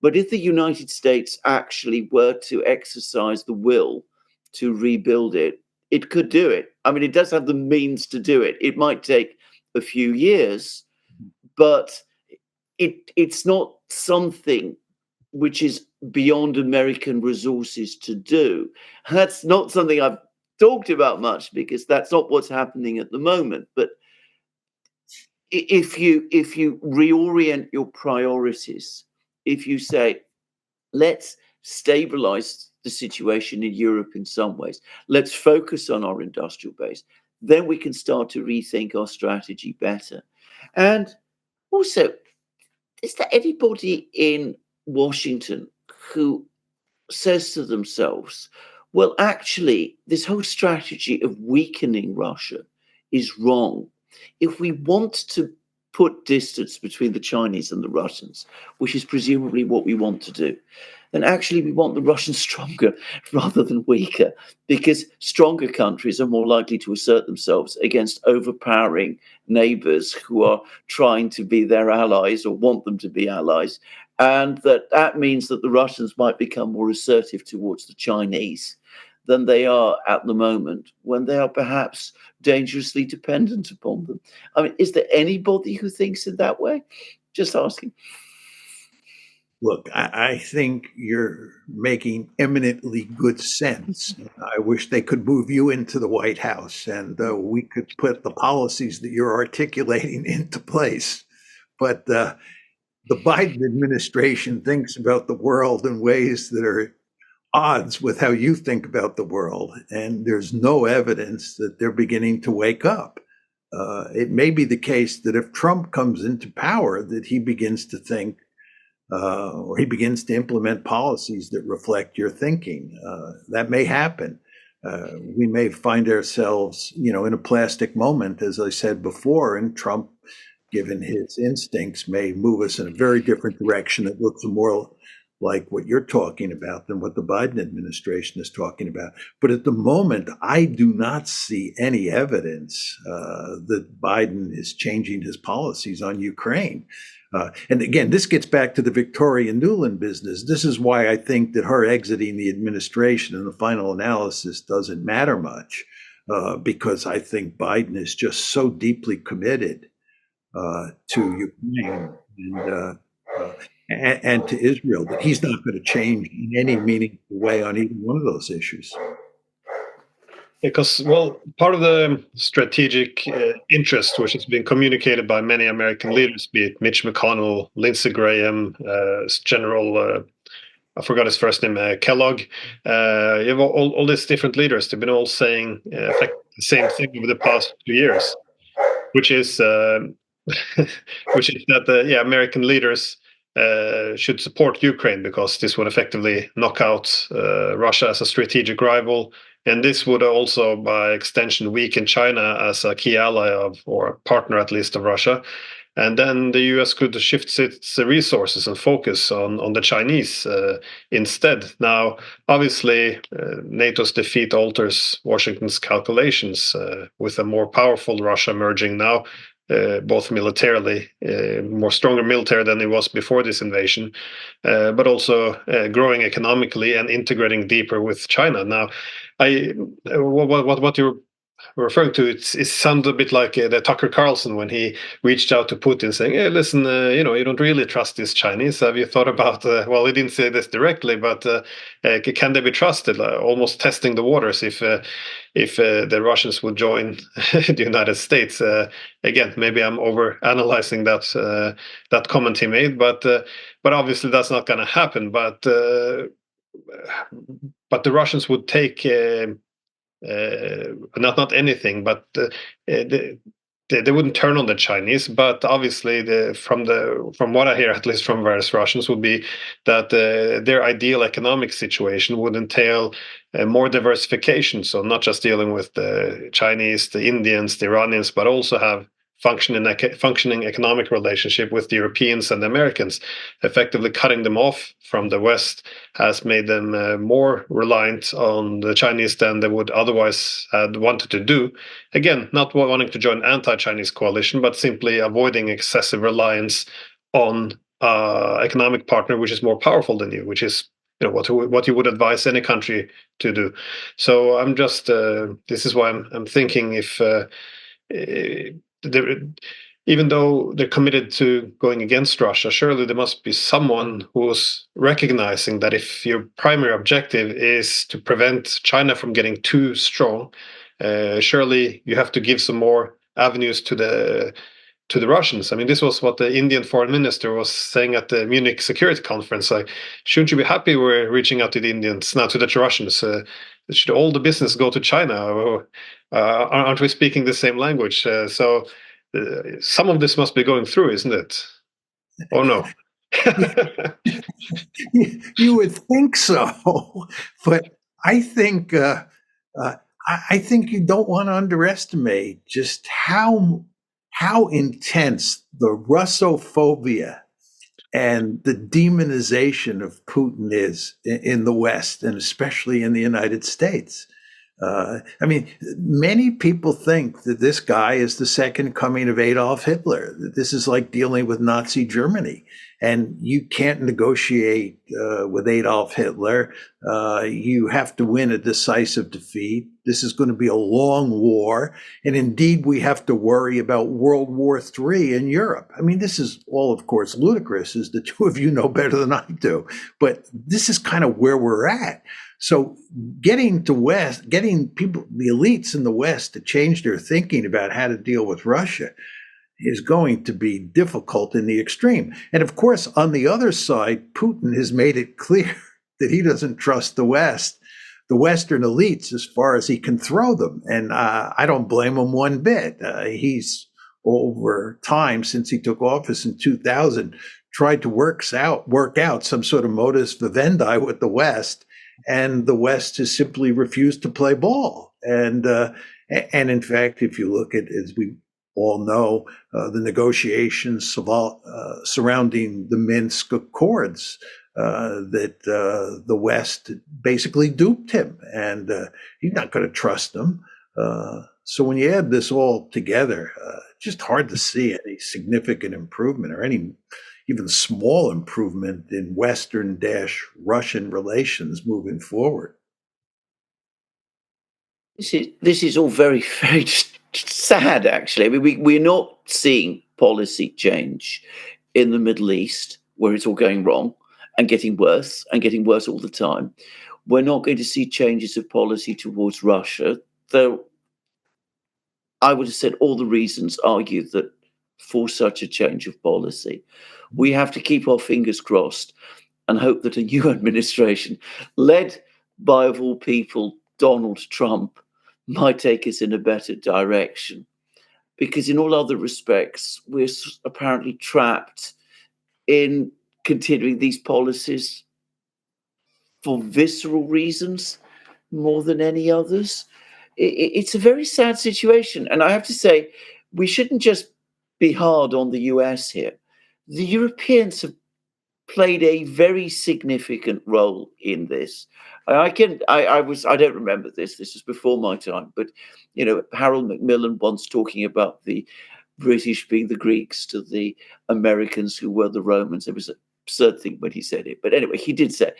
But if the United States actually were to exercise the will to rebuild it, it could do it. I mean, it does have the means to do it. It might take a few years, but it's not something which is beyond American resources to do. That's not something I've talked about much, because that's not what's happening at the moment. But if you reorient your priorities, if you say, let's stabilize the situation in Europe in some ways, let's focus on our industrial base, then we can start to rethink our strategy better. And also, is there anybody in Washington who says to themselves, well, actually, this whole strategy of weakening Russia is wrong? If we want to put distance between the Chinese and the Russians, which is presumably what we want to do, then actually we want the Russians stronger rather than weaker, because stronger countries are more likely to assert themselves against overpowering neighbors who are trying to be their allies or want them to be allies. And that means that the Russians might become more assertive towards the Chinese than they are at the moment, when they are perhaps dangerously dependent upon them. I mean, is there anybody who thinks in that way? Just asking. Look, I think you're making eminently good sense. I wish they could move you into the White House and we could put the policies that you're articulating into place. But the Biden administration thinks about the world in ways that are odds with how you think about the world. And there's no evidence that they're beginning to wake up. It may be the case that if Trump comes into power, that he begins to think, or he begins to implement policies that reflect your thinking. That may happen. We may find ourselves, in a plastic moment, as I said before, and Trump, given his instincts, may move us in a very different direction that looks more like what you're talking about than what the Biden administration is talking about. But at the moment, I do not see any evidence that Biden is changing his policies on Ukraine. And again, this gets back to the Victoria Nuland business. This is why I think that her exiting the administration in the final analysis doesn't matter much, because I think Biden is just so deeply committed to Ukraine and to Israel that he's not going to change in any meaningful way on either one of those issues. Because, well, part of the strategic interest, which has been communicated by many American leaders, be it Mitch McConnell, Lindsey Graham, General, I forgot his first name, Kellogg, you have all these different leaders. They've been all saying the same thing over the past 2 years, which is which is that the American leaders should support Ukraine, because this would effectively knock out Russia as a strategic rival. And this would also, by extension, weaken China as a key ally of, or a partner at least, of Russia. And then the US could shift its resources and focus on the Chinese instead. Now, obviously, NATO's defeat alters Washington's calculations with a more powerful Russia emerging now, both militarily, more stronger military than it was before this invasion, but also growing economically and integrating deeper with China. Now, what you're referring to, it sounds a bit like the Tucker Carlson when he reached out to Putin saying, "Hey, listen, you don't really trust these Chinese. Have you thought about?" Well, he didn't say this directly, but can they be trusted? Almost testing the waters if the Russians would join the United States. Again, maybe I'm over analyzing that comment he made, but obviously that's not going to happen. But the Russians would take. Not anything, but they wouldn't turn on the Chinese. But obviously, from what I hear, at least from various Russians, would be that their ideal economic situation would entail more diversification. So not just dealing with the Chinese, the Indians, the Iranians, but also have functioning economic relationship with the Europeans and the Americans. Effectively cutting them off from the West has made them more reliant on the Chinese than they would otherwise had wanted to do. Again, not wanting to join anti-Chinese coalition, but simply avoiding excessive reliance on economic partner which is more powerful than you, which is what you would advise any country to do. So I'm just this is why I'm thinking if. Even though they're committed to going against Russia, surely there must be someone who's recognizing that if your primary objective is to prevent China from getting too strong, surely you have to give some more avenues to the Russians. I mean, this was what the Indian foreign minister was saying at the Munich Security Conference. Like, shouldn't you be happy we're reaching out to the Indians, now to the Russians? Should all the business go to China? Or, aren't we speaking the same language? So some of this must be going through, isn't it? Or no? You would think so, but I think I think you don't want to underestimate just how intense the Russophobia and the demonization of Putin is in the West, and especially in the United States. I mean, many people think that this guy is the second coming of Adolf Hitler. That this is like dealing with Nazi Germany, and you can't negotiate with Adolf Hitler. You have to win a decisive defeat. This is going to be a long war, and indeed, we have to worry about World War III in Europe. I mean, this is all, of course, ludicrous, as the two of you know better than I do. But this is kind of where we're at. So getting people, the elites in the West, to change their thinking about how to deal with Russia is going to be difficult in the extreme. And of course, on the other side, Putin has made it clear that he doesn't trust the West, the Western elites, as far as he can throw them. And I don't blame him one bit. He's, over time, since he took office in 2000, tried to work out some sort of modus vivendi with the West. And the West has simply refused to play ball. And in fact, if you look at, as we all know, the negotiations surrounding the Minsk Accords, that the West basically duped him, and he's not going to trust them. So when you add this all together, just hard to see any significant improvement or any even small improvement in Western-Russian relations moving forward. This is all very, very sad, actually. I mean, we're not seeing policy change in the Middle East, where it's all going wrong and getting worse all the time. We're not going to see changes of policy towards Russia, though I would have said all the reasons argue that for such a change of policy, we have to keep our fingers crossed and hope that a new administration, led by, of all people, Donald Trump, might take us in a better direction. Because in all other respects, we're apparently trapped in continuing these policies for visceral reasons more than any others. It's a very sad situation. And I have to say, we shouldn't just be hard on the US here. The Europeans have played a very significant role in this. I don't remember this. This is before my time, but Harold Macmillan once talking about the British being the Greeks to the Americans who were the Romans. It was an absurd thing when he said it, but anyway, he did say,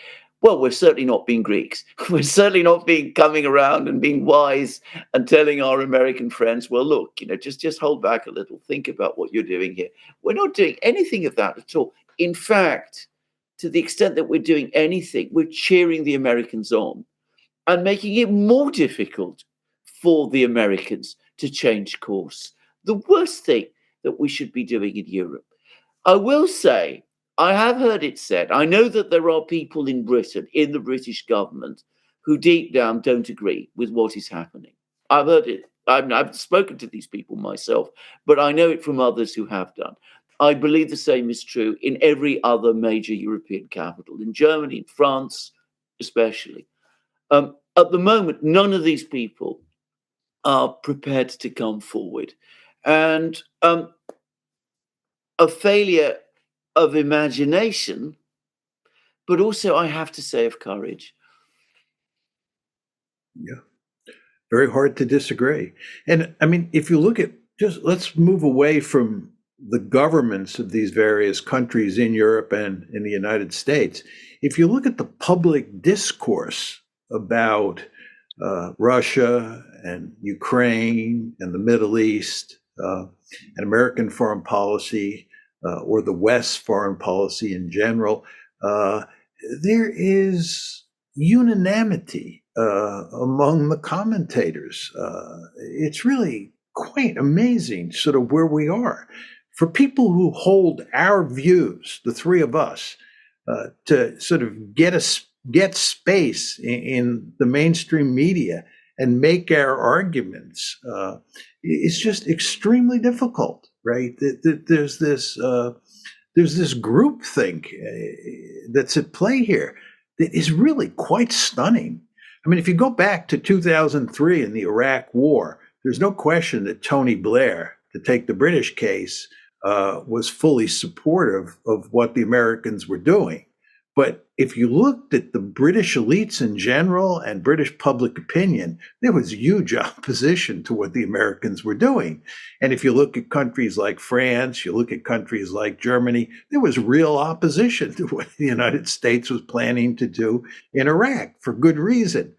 "Well, we're certainly not being Greeks. We're certainly not being coming around and being wise and telling our American friends, well, look, just hold back a little, think about what you're doing here." We're not doing anything of that at all. In fact, to the extent that we're doing anything, we're cheering the Americans on and making it more difficult for the Americans to change course. The worst thing that we should be doing in Europe. I will say, I have heard it said, I know that there are people in Britain, in the British government, who deep down don't agree with what is happening. I've heard it. I've spoken to these people myself, but I know it from others who have done. I believe the same is true in every other major European capital, in Germany, in France, especially. At the moment, none of these people are prepared to come forward. And a failure of imagination, but also, I have to say, of courage. Yeah, very hard to disagree. And I mean, if you look at, just let's move away from the governments of these various countries in Europe and in the United States. If you look at the public discourse about Russia and Ukraine and the Middle East and American foreign policy or the West's foreign policy in general, there is unanimity among the commentators. It's really quite amazing sort of where we are. For people who hold our views, the three of us, to sort of get space in the mainstream media and make our arguments, it's just extremely difficult, right? There's this groupthink that's at play here that is really quite stunning. I mean, if you go back to 2003 in the Iraq War, there's no question that Tony Blair, to take the British case, was fully supportive of what the Americans were doing. But if you looked at the British elites in general and British public opinion, there was huge opposition to what the Americans were doing. And if you look at countries like France, you look at countries like Germany, there was real opposition to what the United States was planning to do in Iraq for good reason.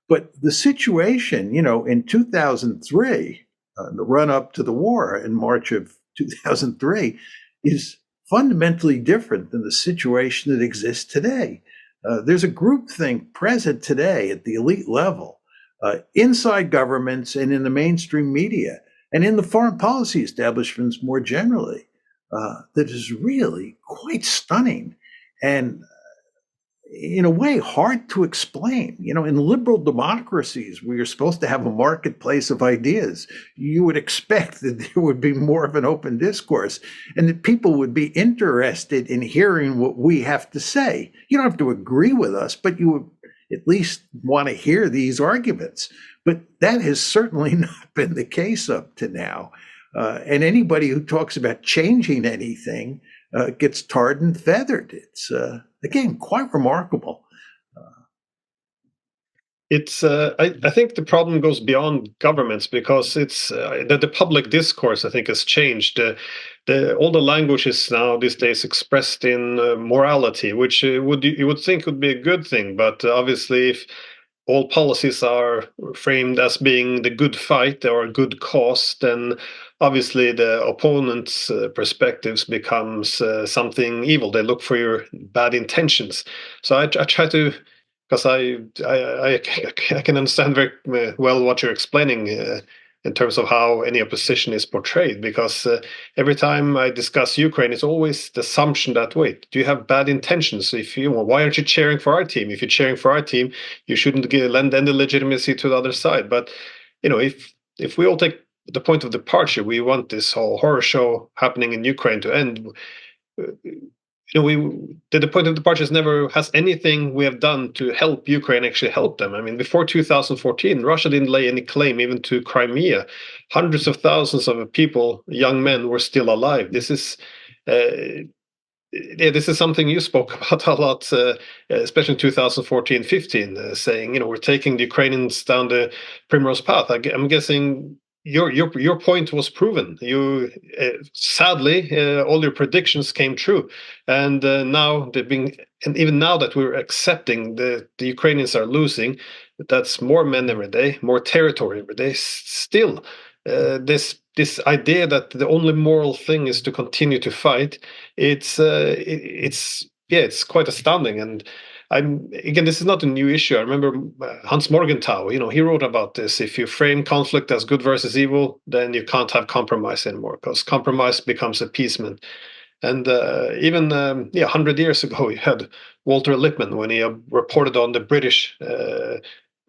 But the situation, in 2003, the run up to the war in March of 2003, is fundamentally different than the situation that exists today. There's a groupthink present today at the elite level, inside governments and in the mainstream media, and in the foreign policy establishments more generally, that is really quite stunning and, in a way, hard to explain. In liberal democracies where you're supposed to have a marketplace of ideas, you would expect that there would be more of an open discourse and that people would be interested in hearing what we have to say. You don't have to agree with us, but you would at least want to hear these arguments. But that has certainly not been the case up to now. And anybody who talks about changing anything gets tarred and feathered. It's again quite remarkable. It's I think the problem goes beyond governments because it's the public discourse I think has changed. All the language is now these days expressed in morality, which you would think would be a good thing, but obviously if all policies are framed as being the good fight or a good cause, then obviously the opponent's perspectives becomes something evil. They look for your bad intentions. So I try to, because I can understand very well what you're explaining in terms of how any opposition is portrayed. Because every time I discuss Ukraine, it's always the assumption that, wait, do you have bad intentions? If why aren't you cheering for our team? If you're cheering for our team, you shouldn't lend any legitimacy to the other side. But if we all take the point of departure, we want this whole horror show happening in Ukraine to end. the point of departure is never has anything we have done to help Ukraine actually help them. I mean, before 2014, Russia didn't lay any claim even to Crimea. Hundreds of thousands of people, young men, were still alive. This is. This is something you spoke about a lot, especially in 2014-15, saying, we're taking the Ukrainians down the primrose path. I'm guessing your point was proven. You sadly, all your predictions came true, and now and even now that we're accepting the Ukrainians are losing, that's more men every day, more territory every day. Still, this idea that the only moral thing is to continue to fight, it's quite astounding. And again, this is not a new issue. I remember Hans Morgenthau, he wrote about this. If you frame conflict as good versus evil, then you can't have compromise anymore, because compromise becomes appeasement. And even 100 years ago, you had Walter Lippmann when he reported on the British,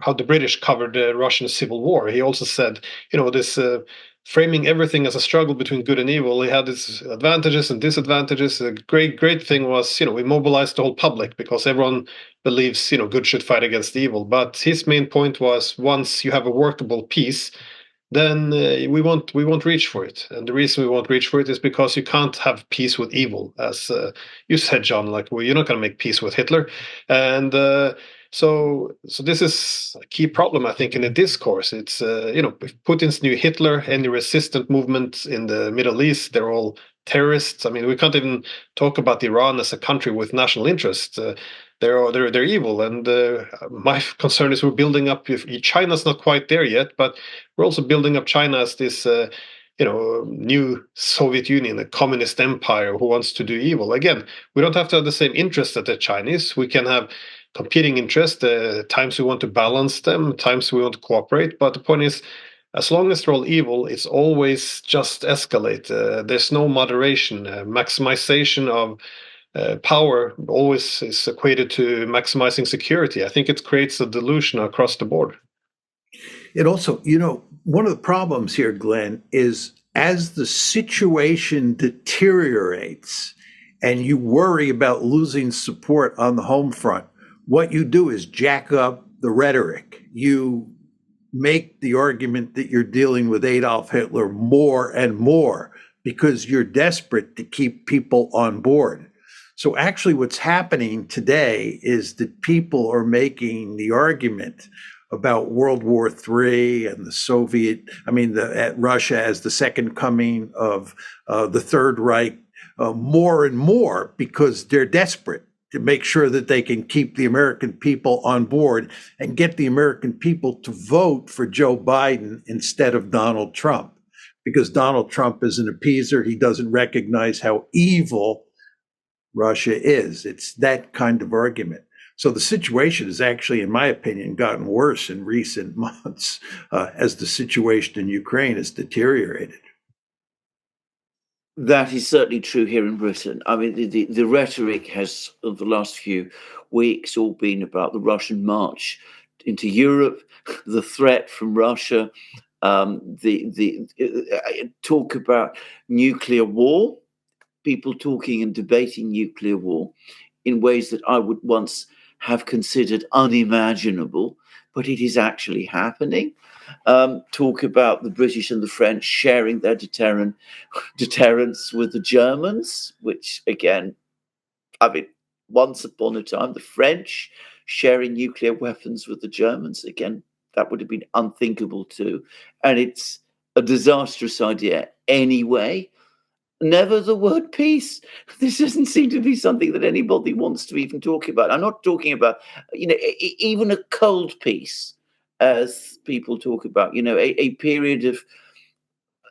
how the British covered the Russian Civil War. He also said, this framing everything as a struggle between good and evil. He had its advantages and disadvantages. The great thing was, we mobilized the whole public because everyone believes, good should fight against evil. But his main point was, once you have a workable peace, then we won't reach for it. And the reason we won't reach for it is because you can't have peace with evil, as you said, John. Like, you're not going to make peace with Hitler, and so this is a key problem, I think, in the discourse. It's if Putin's new Hitler, any resistant movement in the Middle East, they're all terrorists. I mean, we can't even talk about Iran as a country with national interest. They're evil, and my concern is we're building up. China's not quite there yet, but we're also building up China as this, new Soviet Union, a communist empire who wants to do evil. Again, we don't have to have the same interest as the Chinese. We can have competing interests. Times we want to balance them, times we want to cooperate. But the point is, as long as they're all evil, it's always just escalate. There's no moderation. Maximization of power always is equated to maximizing security. I think it creates a delusion across the board. It also, one of the problems here, Glenn, is as the situation deteriorates and you worry about losing support on the home front, what you do is jack up the rhetoric. You make the argument that you're dealing with Adolf Hitler more and more because you're desperate to keep people on board. So actually what's happening today is that people are making the argument about World War III and Russia as the second coming of the Third Reich more and more because they're desperate to make sure that they can keep the American people on board and get the American people to vote for Joe Biden instead of Donald Trump. Because Donald Trump is an appeaser. He doesn't recognize how evil Russia is. It's that kind of argument. So the situation has actually, in my opinion, gotten worse in recent months as the situation in Ukraine has deteriorated. That is certainly true here in Britain. I mean, the rhetoric has, of the last few weeks, all been about the Russian march into Europe, the threat from Russia, the talk about nuclear war, people talking and debating nuclear war in ways that I would once have considered unimaginable, but it is actually happening. Talk about the British and the French sharing their deterrence with the Germans, which again, once upon a time, the French sharing nuclear weapons with the Germans, again, that would have been unthinkable too. And it's a disastrous idea anyway. Never the word peace. This doesn't seem to be something that anybody wants to even talk about. I'm not talking about, even a cold peace, as people talk about, a period of,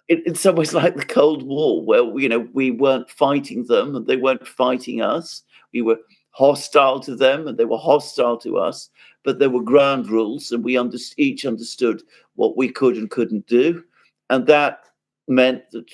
in some ways like the Cold War, where, we weren't fighting them and they weren't fighting us. We were hostile to them and they were hostile to us, but there were ground rules and we each understood what we could and couldn't do. And that meant that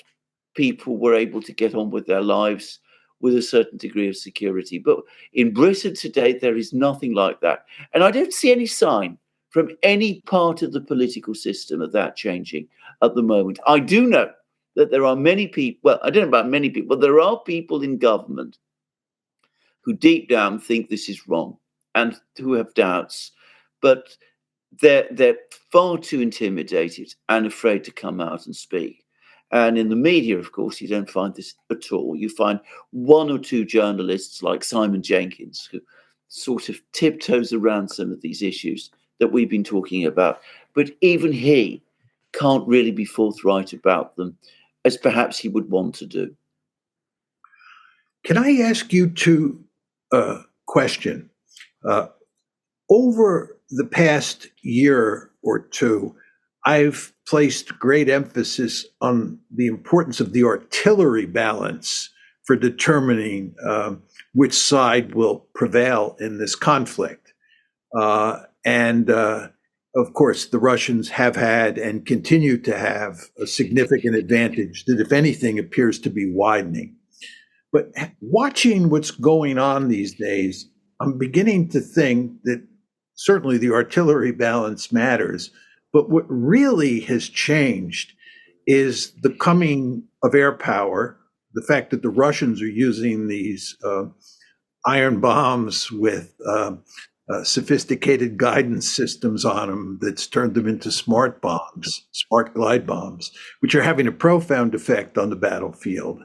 people were able to get on with their lives with a certain degree of security. But in Britain today, there is nothing like that. And I don't see any sign from any part of the political system of that changing at the moment. I do know that there are many people, well, I don't know about many people, but there are people in government who deep down think this is wrong and who have doubts, but they're far too intimidated and afraid to come out and speak. And in the media, of course, you don't find this at all. You find one or two journalists like Simon Jenkins who sort of tiptoes around some of these issues that we've been talking about. But even he can't really be forthright about them as perhaps he would want to do. Can I ask you to question? Over the past year or two, I've placed great emphasis on the importance of the artillery balance for determining which side will prevail in this conflict. And of course, the Russians have had and continue to have a significant advantage that, if anything, appears to be widening. But watching what's going on these days, I'm beginning to think that certainly the artillery balance matters, but what really has changed is the coming of air power, the fact that the Russians are using these iron bombs with sophisticated guidance systems on them that's turned them into smart bombs, smart glide bombs, which are having a profound effect on the battlefield.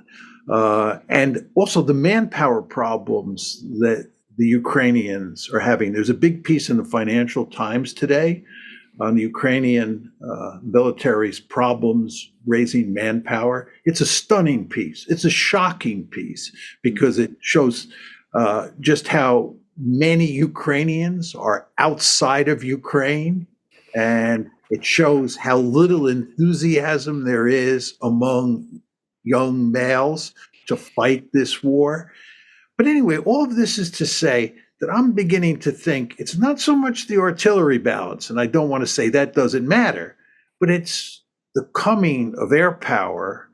And also the manpower problems that the Ukrainians are having. There's a big piece in the Financial Times today on the Ukrainian military's problems raising manpower. It's a stunning piece. It's a shocking piece because it shows just how many Ukrainians are outside of Ukraine, and it shows how little enthusiasm there is among young males to fight this war. But anyway, all of this is to say that I'm beginning to think it's not so much the artillery balance, and I don't want to say that doesn't matter, but it's the coming of air power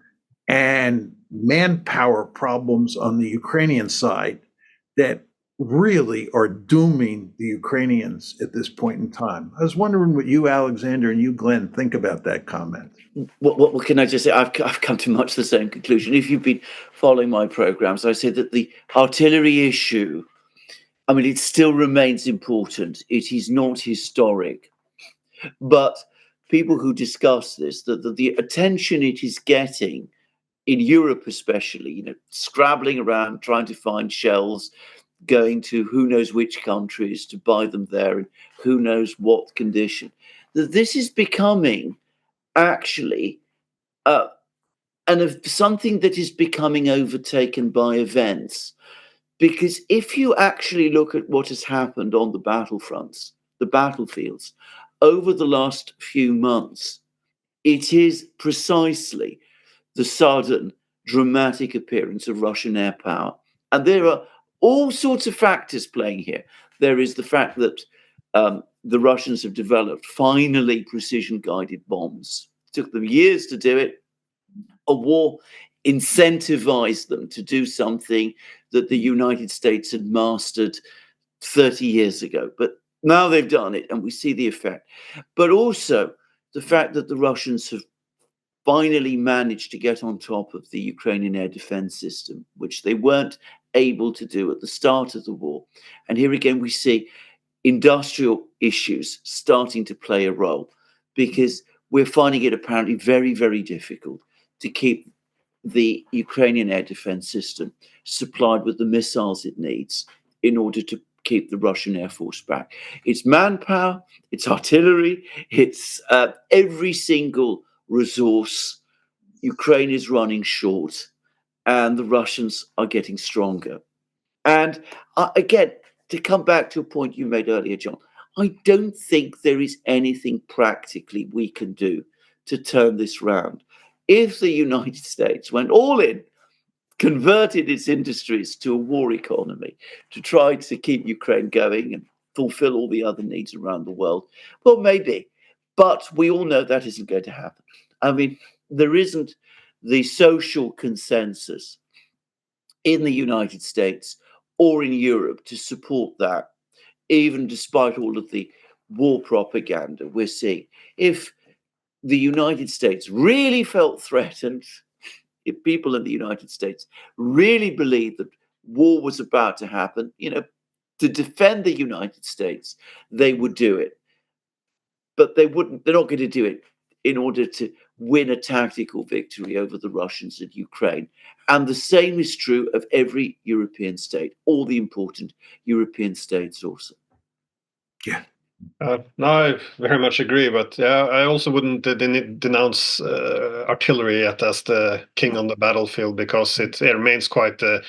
and manpower problems on the Ukrainian side that really are dooming the Ukrainians at this point in time. I was wondering what you, Alexander, and you, Glenn, think about that comment. What can I just say? I've come to much the same conclusion. If you've been following my programs, I say that the artillery issue, I mean, it still remains important. It is not historic. But people who discuss this, the attention it is getting in Europe especially, you know, scrabbling around, trying to find shells, going to who knows which countries to buy them there, and who knows what condition, that this is becoming actually something that is becoming overtaken by events. Because if you actually look at what has happened on the battlefronts, the battlefields, over the last few months, it is precisely the sudden dramatic appearance of Russian air power. And there are all sorts of factors playing here. There is the fact that the Russians have developed finally precision-guided bombs. It took them years to do it. A war incentivized them to do something that the United States had mastered 30 years ago. But now they've done it, and we see the effect. But also the fact that the Russians have finally managed to get on top of the Ukrainian air defense system, which they weren't able to do at the start of the war. And here again, we see industrial issues starting to play a role, because we're finding it apparently very, very difficult to keep the Ukrainian air defense system supplied with the missiles it needs in order to keep the Russian Air Force back. It's manpower, it's artillery, it's every single resource. Ukraine is running short, and the Russians are getting stronger. And again, to come back to a point you made earlier, John, I don't think there is anything practically we can do to turn this round. If the United States went all in, converted its industries to a war economy to try to keep Ukraine going and fulfill all the other needs around the world, well, maybe. But we all know that isn't going to happen. I mean, there isn't the social consensus in the United States or in Europe to support that, even despite all of the war propaganda we're seeing. If the United States really felt threatened, if people in the United States really believe that war was about to happen, to defend the United States, they would do it. But they're not going to do it in order to win a tactical victory over the Russians in Ukraine. And the same is true of every European state, all the important European states also. Yeah. No, I very much agree, but yeah, I also wouldn't denounce artillery yet as the king on the battlefield, because it remains quite a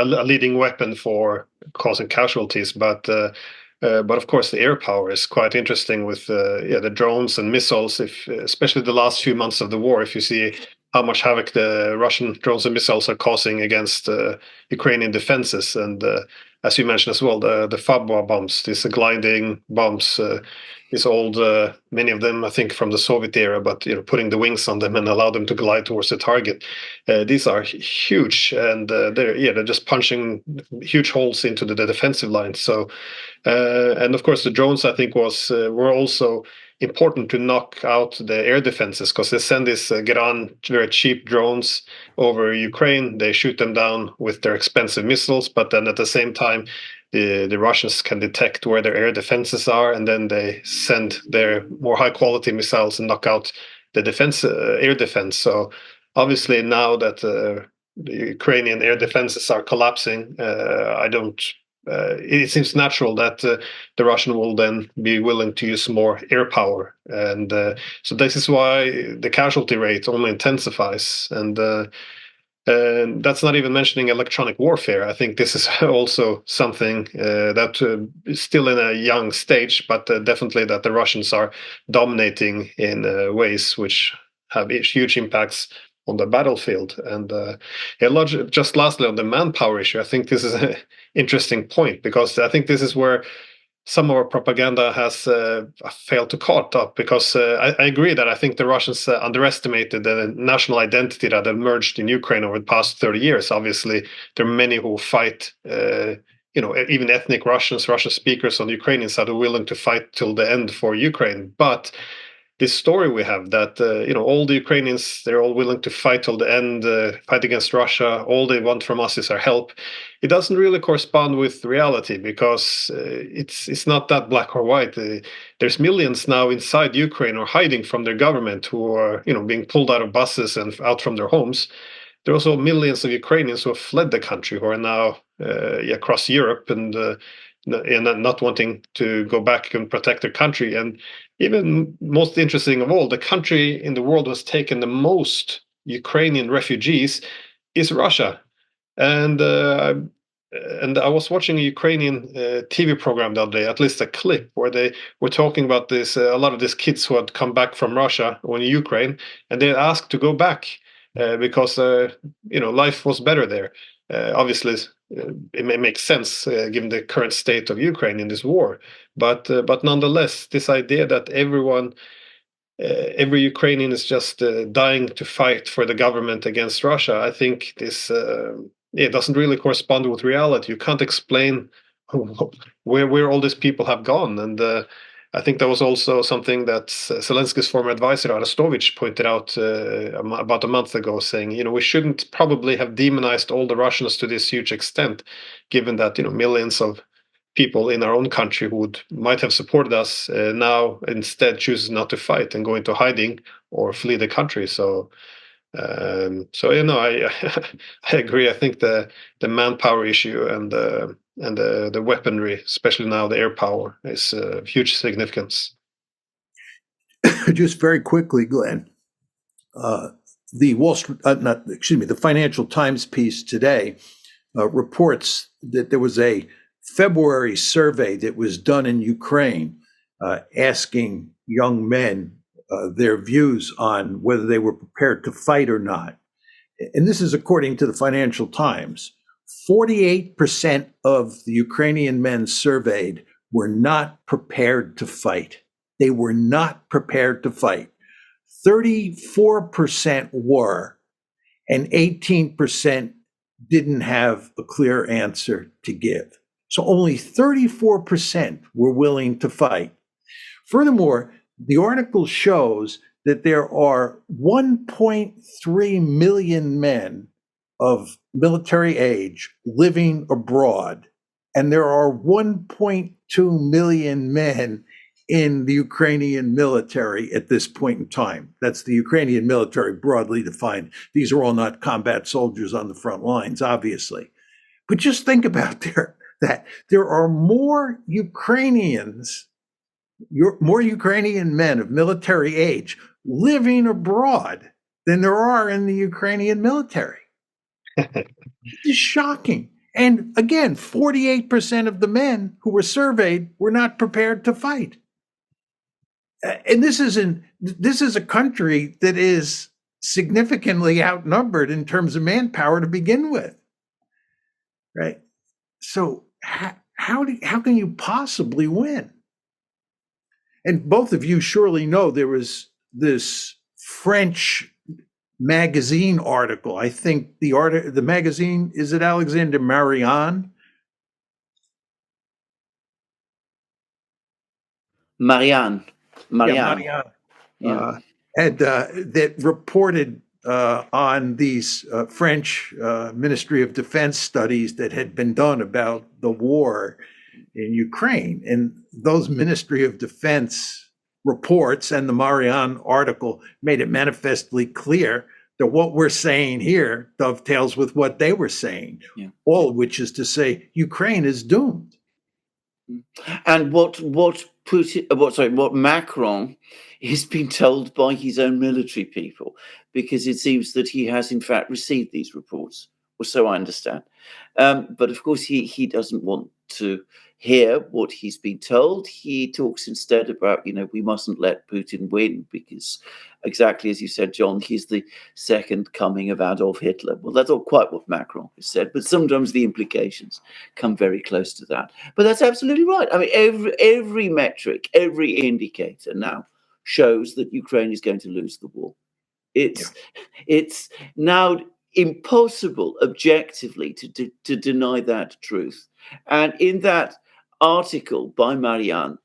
leading weapon for causing casualties. But of course, the air power is quite interesting with the drones and missiles. Especially the last few months of the war, if you see how much havoc the Russian drones and missiles are causing against Ukrainian defenses, and as you mentioned as well, the FABA bombs, these gliding bombs, these old, many of them I think from the Soviet era, but putting the wings on them and allow them to glide towards the target. These are huge, and they're just punching huge holes into the defensive lines. So, and of course the drones I think were also important to knock out the air defenses, because they send these very cheap drones over Ukraine. They shoot them down with their expensive missiles, but then at the same time, the Russians can detect where their air defenses are, and then they send their more high quality missiles and knock out the air defense. So obviously now that the Ukrainian air defenses are collapsing, it seems natural that the Russian will then be willing to use more air power, and so this is why the casualty rate only intensifies. And that's not even mentioning electronic warfare. I think this is also something that is still in a young stage, but definitely that the Russians are dominating in ways which have huge impacts on the battlefield. And just lastly on the manpower issue, I think this is an interesting point, because I think this is where some of our propaganda has failed to caught up, because I agree that I think the Russians underestimated the national identity that emerged in Ukraine over the past 30 years. Obviously, there are many who fight, even ethnic Russians, Russian speakers on the Ukrainian side, are willing to fight till the end for Ukraine. But this story we have that all the Ukrainians, they're all willing to fight till the end, fight against Russia. All they want from us is our help. It doesn't really correspond with reality, because it's not that black or white. There's millions now inside Ukraine or hiding from their government, who are being pulled out of buses and out from their homes. There are also millions of Ukrainians who have fled the country, who are now across Europe and not wanting to go back and protect their country. And even most interesting of all, the country in the world who has taken the most Ukrainian refugees is Russia. And I was watching a Ukrainian TV program the other day, at least a clip, where they were talking about this. A lot of these kids who had come back from Russia or in Ukraine, and they asked to go back because life was better there. Obviously, it makes sense given the current state of Ukraine in this war. But nonetheless, this idea that every Ukrainian is just dying to fight for the government against Russia, I think this it doesn't really correspond with reality. You can't explain where all these people have gone. And I think that was also something that Zelensky's former advisor Arestovich pointed out about a month ago, saying, we shouldn't probably have demonized all the Russians to this huge extent, given that millions of people in our own country who might have supported us now instead chooses not to fight and go into hiding or flee the country. So I I agree. I think the manpower issue and the weaponry, especially now the air power, is huge significance. Just very quickly, Glenn, the Financial Times piece today reports that there was a February survey that was done in Ukraine asking young men their views on whether they were prepared to fight or not. And this is according to the Financial Times. 48% of the Ukrainian men surveyed were not prepared to fight. They were not prepared to fight. 34% were, and 18% didn't have a clear answer to give. So only 34% were willing to fight. Furthermore, the article shows that there are 1.3 million men of military age living abroad, and there are 1.2 million men in the Ukrainian military at this point in time. That's the Ukrainian military broadly defined. These are all not combat soldiers on the front lines, obviously. But just think about that there are more Ukrainian men of military age living abroad than there are in the Ukrainian military. It is shocking. And again, 48% of the men who were surveyed were not prepared to fight. And this is a country that is significantly outnumbered in terms of manpower to begin with, right? So how can you possibly win? And both of you surely know there was this French magazine article. I think the magazine, is it Alexander Marianne? Marianne. Yeah, Yeah. That reported on these French Ministry of Defense studies that had been done about the war in Ukraine. And those Ministry of Defense reports and the Marianne article made it manifestly clear that what we're saying here dovetails with what they were saying, all of which is to say Ukraine is doomed. And what Macron is being told by his own military people, because it seems that he has in fact received these reports, or so I understand. But of course, he doesn't want to hear what he's been told. He talks instead about, we mustn't let Putin win because, exactly as you said, John, he's the second coming of Adolf Hitler. Well, that's not quite what Macron has said, but sometimes the implications come very close to that. But that's absolutely right. I mean, every metric, every indicator now shows that Ukraine is going to lose the war. It's now impossible objectively to deny that truth. And in that article by Marianne,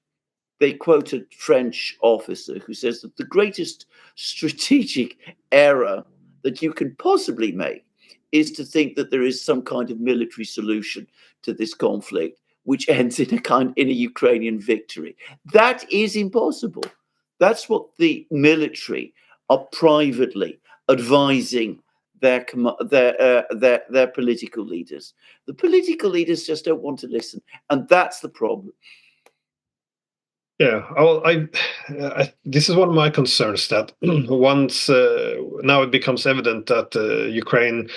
they quote a French officer who says that the greatest strategic error that you can possibly make is to think that there is some kind of military solution to this conflict which ends in a Ukrainian victory. That is impossible. That's what the military are privately advising their political leaders. The political leaders just don't want to listen, and that's the problem. Yeah, this is one of my concerns, that once now it becomes evident that Ukraine,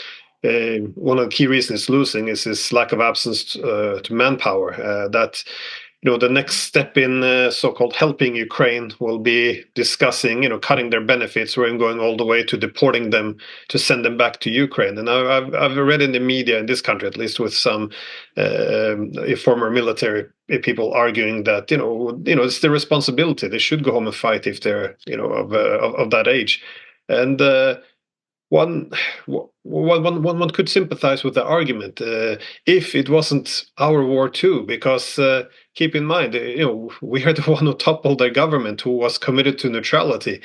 one of the key reasons it's losing is this lack of access to manpower. That the next step in so-called helping Ukraine will be discussing, cutting their benefits, or even going all the way to deporting them to send them back to Ukraine. And I've read in the media in this country, at least, with some former military people arguing that it's their responsibility. They should go home and fight if they're of that age. And one could sympathize with the argument if it wasn't our war too, because keep in mind, we are the one who toppled their government, who was committed to neutrality.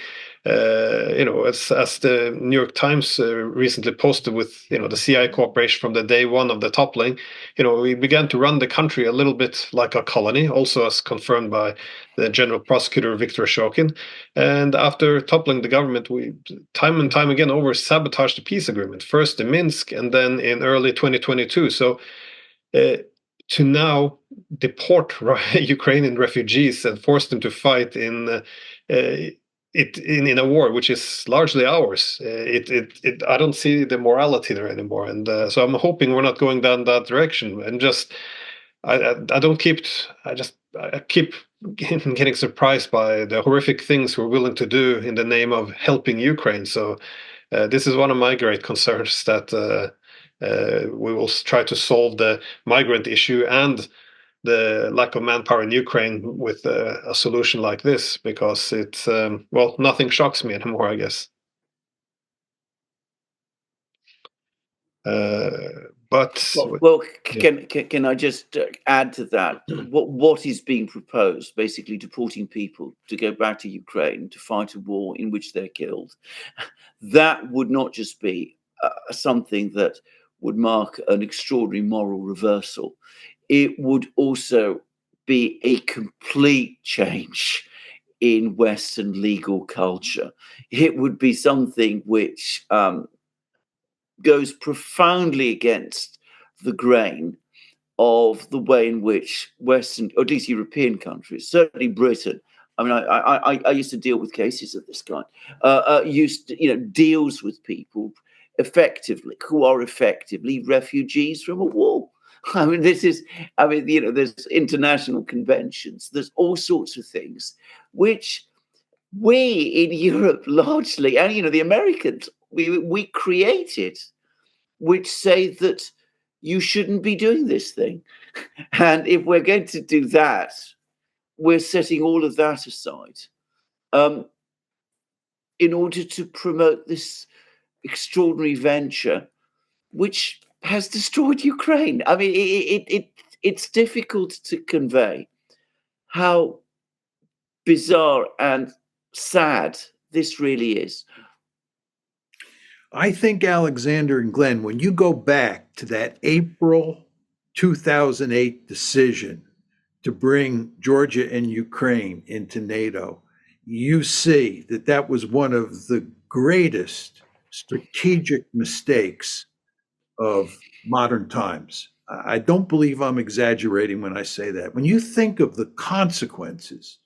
As the New York Times recently posted, with the CIA cooperation from the day one of the toppling, we began to run the country a little bit like a colony, also as confirmed by the general prosecutor Viktor Shokin. And after toppling the government, we time and time again over sabotaged the peace agreement, first in Minsk and then in early 2022. So to now deport Ukrainian refugees and force them to fight in a war which is largely ours, I don't see the morality there anymore. And so I'm hoping we're not going down that direction. And just I keep getting surprised by the horrific things we're willing to do in the name of helping Ukraine. So this is one of my great concerns, that we will try to solve the migrant issue and the lack of manpower in Ukraine with a solution like this, because it's nothing shocks me anymore, I guess. Can I just add to that? What is being proposed? Basically, deporting people to go back to Ukraine to fight a war in which they're killed. That would not just be something that would mark an extraordinary moral reversal. It would also be a complete change in Western legal culture. It would be something which goes profoundly against the grain of the way in which Western, or at least European countries, certainly Britain. I mean, I used to deal with cases of this kind. Deals with people effectively who are effectively refugees from a war. I mean, there's international conventions. There's all sorts of things which we in Europe largely, and the Americans, we created, which say that you shouldn't be doing this thing. And if we're going to do that, we're setting all of that aside in order to promote this extraordinary venture, which has destroyed Ukraine. I mean, it's difficult to convey how bizarre and sad this really is. I think, Alexander and Glenn, when you go back to that April 2008 decision to bring Georgia and Ukraine into NATO, you see that that was one of the greatest strategic mistakes of modern times. I don't believe I'm exaggerating when I say that. When you think of the consequences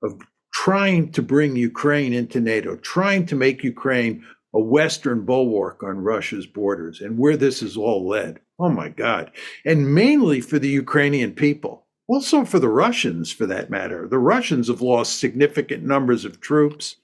of trying to bring Ukraine into NATO, trying to make Ukraine a Western bulwark on Russia's borders, and where this has all led. Oh my God. And mainly for the Ukrainian people, also for the Russians for that matter. The Russians have lost significant numbers of troops,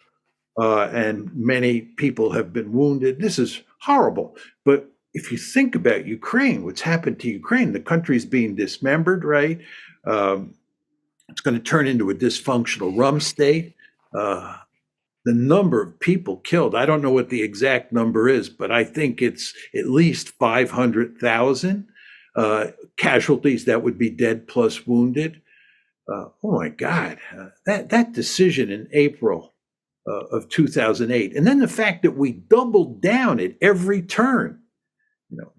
and many people have been wounded. This is horrible. But if you think about Ukraine, what's happened to Ukraine, the country's being dismembered, right? It's going to turn into a dysfunctional rum state. The number of people killed, I don't know what the exact number is, but I think it's at least 500,000 casualties. That would be dead plus wounded. Oh my God, that decision in April of 2008. And then the fact that we doubled down at every turn.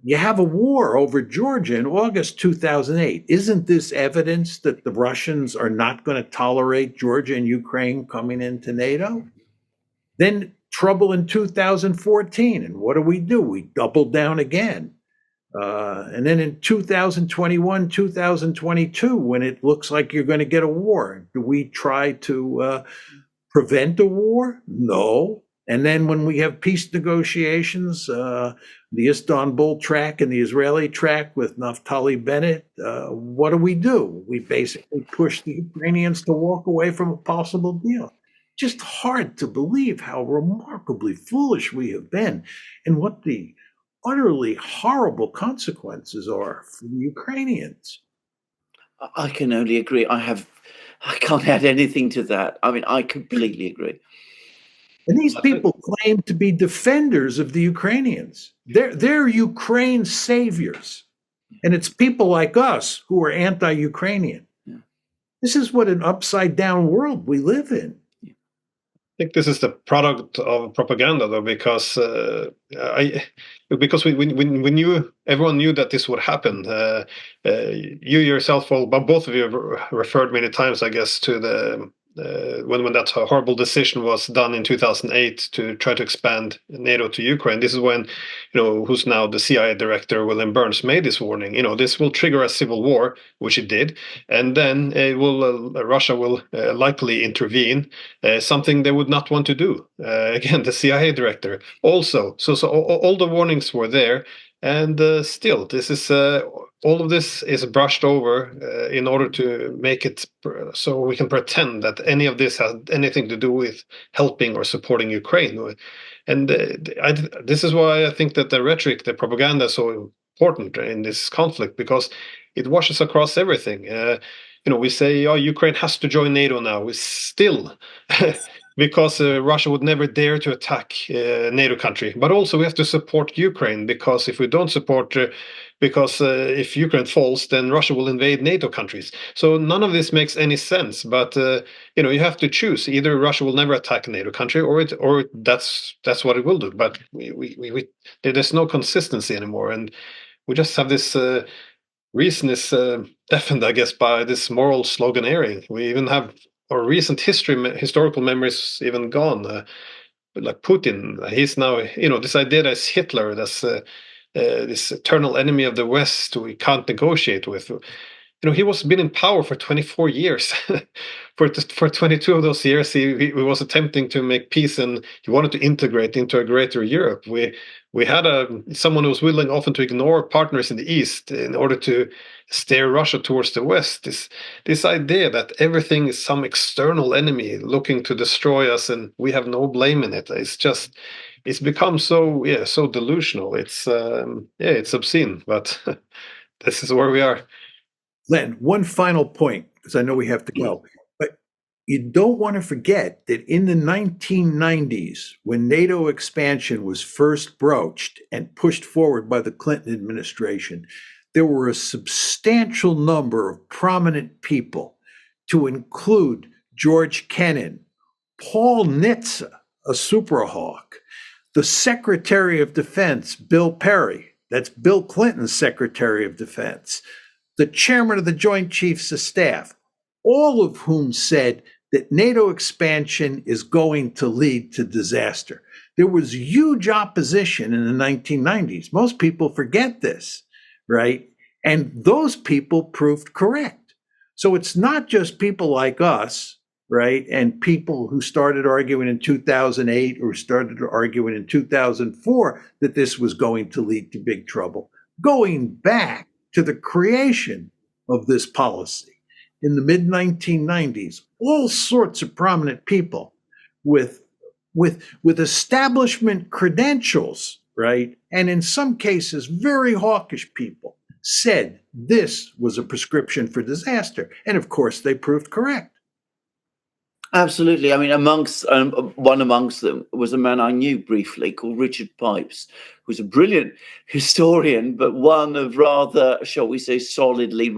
You have a war over Georgia in August 2008. Isn't this evidence that the Russians are not going to tolerate Georgia and Ukraine coming into NATO? Then trouble in 2014. And what do? We doubled down again. And then in 2021, 2022, when it looks like you're going to get a war, do we try to prevent a war? No. And then when we have peace negotiations, the Istanbul track and the Israeli track with Naftali Bennett, what do? We basically push the Ukrainians to walk away from a possible deal. Just hard to believe how remarkably foolish we have been and what the utterly horrible consequences are for the Ukrainians. I can only agree. I can't add anything to that. I mean, I completely agree. And these people claim to be defenders of the Ukrainians. They're Ukraine's saviors. And it's people like us who are anti-Ukrainian. Yeah. This is what an upside down world we live in. I think this is the product of propaganda, though, because we knew, everyone knew that this would happen. You yourself, but both of you referred many times, I guess, to the when that horrible decision was done in 2008 to try to expand NATO to Ukraine. This is when, who's now the CIA director, William Burns, made this warning. This will trigger a civil war, which it did, and then Russia will likely intervene, something they would not want to do. Again, the CIA director also. So all the warnings were there. And still, this is all of this is brushed over in order to make it so we can pretend that any of this has anything to do with helping or supporting Ukraine. And this is why I think that the rhetoric, the propaganda, is so important in this conflict, because it washes across everything. We say, "Oh, Ukraine has to join NATO now." We still because Russia would never dare to attack NATO country. But also we have to support Ukraine, because if we don't support, because if Ukraine falls, then Russia will invade NATO countries. So none of this makes any sense. But you have to choose: either Russia will never attack a NATO country, or that's what it will do. But there's no consistency anymore, and we just have this. Reason is deafened, I guess, by this moral sloganeering. We even have our recent historical memories even gone. Like Putin, he's now, this idea that Hitler, that's this eternal enemy of the West we can't negotiate with. He was been in power for 24 years. for 22 of those years, he was attempting to make peace, and he wanted to integrate into a greater Europe. We had someone who was willing often to ignore partners in the East in order to steer Russia towards the West. This idea that everything is some external enemy looking to destroy us, and we have no blame in it. It's become so delusional. It's obscene, but this is where we are. Len, one final point, because I know we have to go. But you don't want to forget that in the 1990s, when NATO expansion was first broached and pushed forward by the Clinton administration, there were a substantial number of prominent people, to include George Kennan, Paul Nitze, a superhawk, the Secretary of Defense, Bill Perry, that's Bill Clinton's Secretary of Defense, the chairman of the Joint Chiefs of Staff, all of whom said that NATO expansion is going to lead to disaster. There was huge opposition in the 1990s. Most people forget this, right? And those people proved correct. So it's not just people like us, right? And people who started arguing in 2008 or started arguing in 2004 that this was going to lead to big trouble. Going back to the creation of this policy in the mid-1990s, all sorts of prominent people with establishment credentials, right? And in some cases, very hawkish people said this was a prescription for disaster. And of course, they proved correct. Absolutely. I mean, one amongst them was a man I knew briefly called Richard Pipes, who's a brilliant historian, but one of rather, shall we say, solidly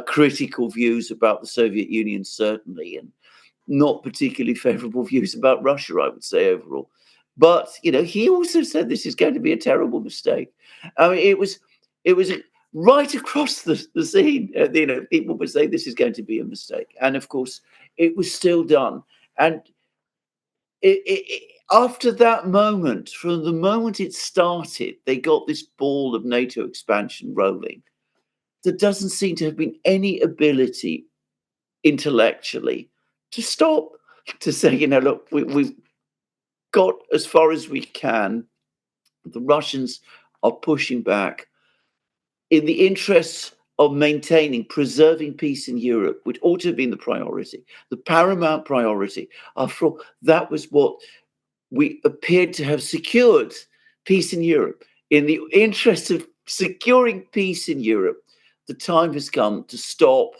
critical views about the Soviet Union, certainly, and not particularly favourable views about Russia, I would say, overall. But he also said this is going to be a terrible mistake. I mean, it was right across the scene. People would say this is going to be a mistake, and of course, it was still done. And after that moment, from the moment it started, they got this ball of NATO expansion rolling. There doesn't seem to have been any ability intellectually to stop, to say, look, we've got as far as we can. The Russians are pushing back in the interests of preserving peace in Europe, which ought to have been the priority, the paramount priority. After all, that was what we appeared to have secured, peace in Europe. In the interest of securing peace in Europe, the time has come to stop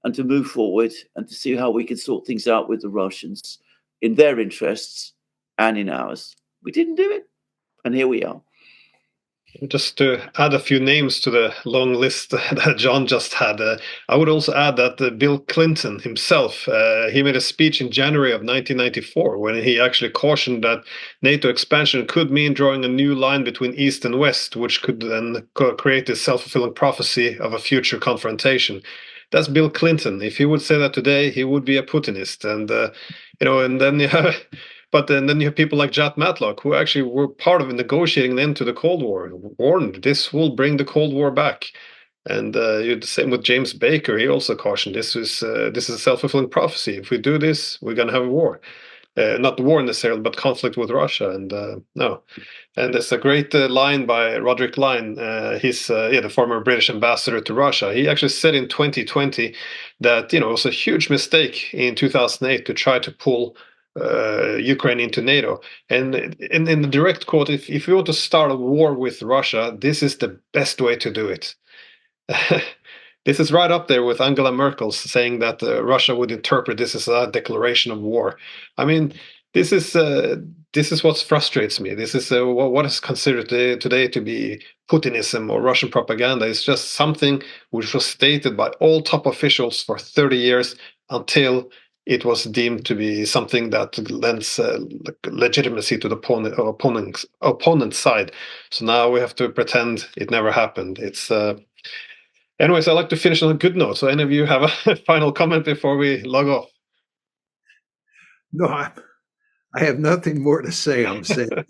and to move forward and to see how we can sort things out with the Russians in their interests and in ours. We didn't do it, and here we are. Just to add a few names to the long list that John just had, I would also add that Bill Clinton himself, he made a speech in January of 1994 when he actually cautioned that NATO expansion could mean drawing a new line between East and West, which could then create this self-fulfilling prophecy of a future confrontation. That's Bill Clinton. If he would say that today, he would be a Putinist. And, and then you have... But then you have people like Jack Matlock, who actually were part of negotiating the end to the Cold War, warned this will bring the Cold War back. And the same with James Baker. He also cautioned this is a self-fulfilling prophecy. If we do this, we're going to have a war. Not war necessarily, but conflict with Russia. And no. And there's a great line by Roderick Lyne. He's the former British ambassador to Russia. He actually said in 2020 that it was a huge mistake in 2008 to try to pull Ukraine into NATO. And in the direct quote, if you want to start a war with Russia, this is the best way to do it. this is right up there with Angela Merkel saying that Russia would interpret this as a declaration of war. I mean, this is what frustrates me. This is what is considered today to be Putinism or Russian propaganda. It's just something which was stated by all top officials for 30 years until it was deemed to be something that lends legitimacy to the opponent's side. So now we have to pretend it never happened. It's anyways, I'd like to finish on a good note. So any of you have a final comment before we log off? No, I have nothing more to say. I'm sad.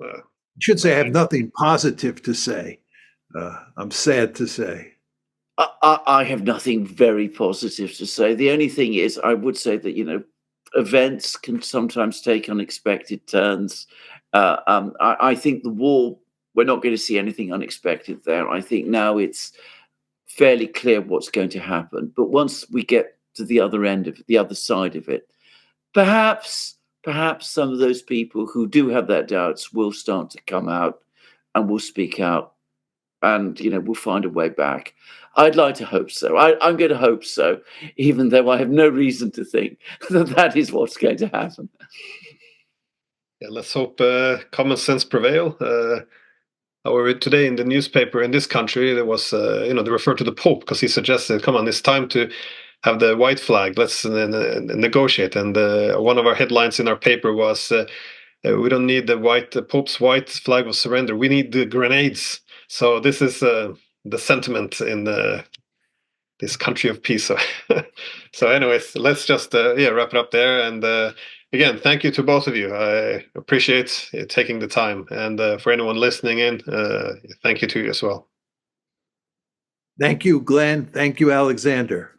I should say I have nothing positive to say. I'm sad to say. I have nothing very positive to say. The only thing is, I would say that, events can sometimes take unexpected turns. I think the war, we're not going to see anything unexpected there. I think now it's fairly clear what's going to happen. But once we get to the other end of it, the other side of it, perhaps some of those people who do have their doubts will start to come out and will speak out, and we'll find a way back. I'd like to hope so. I'm going to hope so, even though I have no reason to think that is what's going to happen. Yeah, let's hope common sense prevail. However, today in the newspaper in this country, there was, they referred to the Pope because he suggested, come on, it's time to have the white flag. Let's negotiate. And one of our headlines in our paper was, we don't need the Pope's white flag of surrender. We need the grenades. So this is the sentiment in this country of peace. So anyways, let's just wrap it up there. And again, thank you to both of you. I appreciate taking the time. And for anyone listening in, thank you to you as well. Thank you, Glenn. Thank you, Alexander.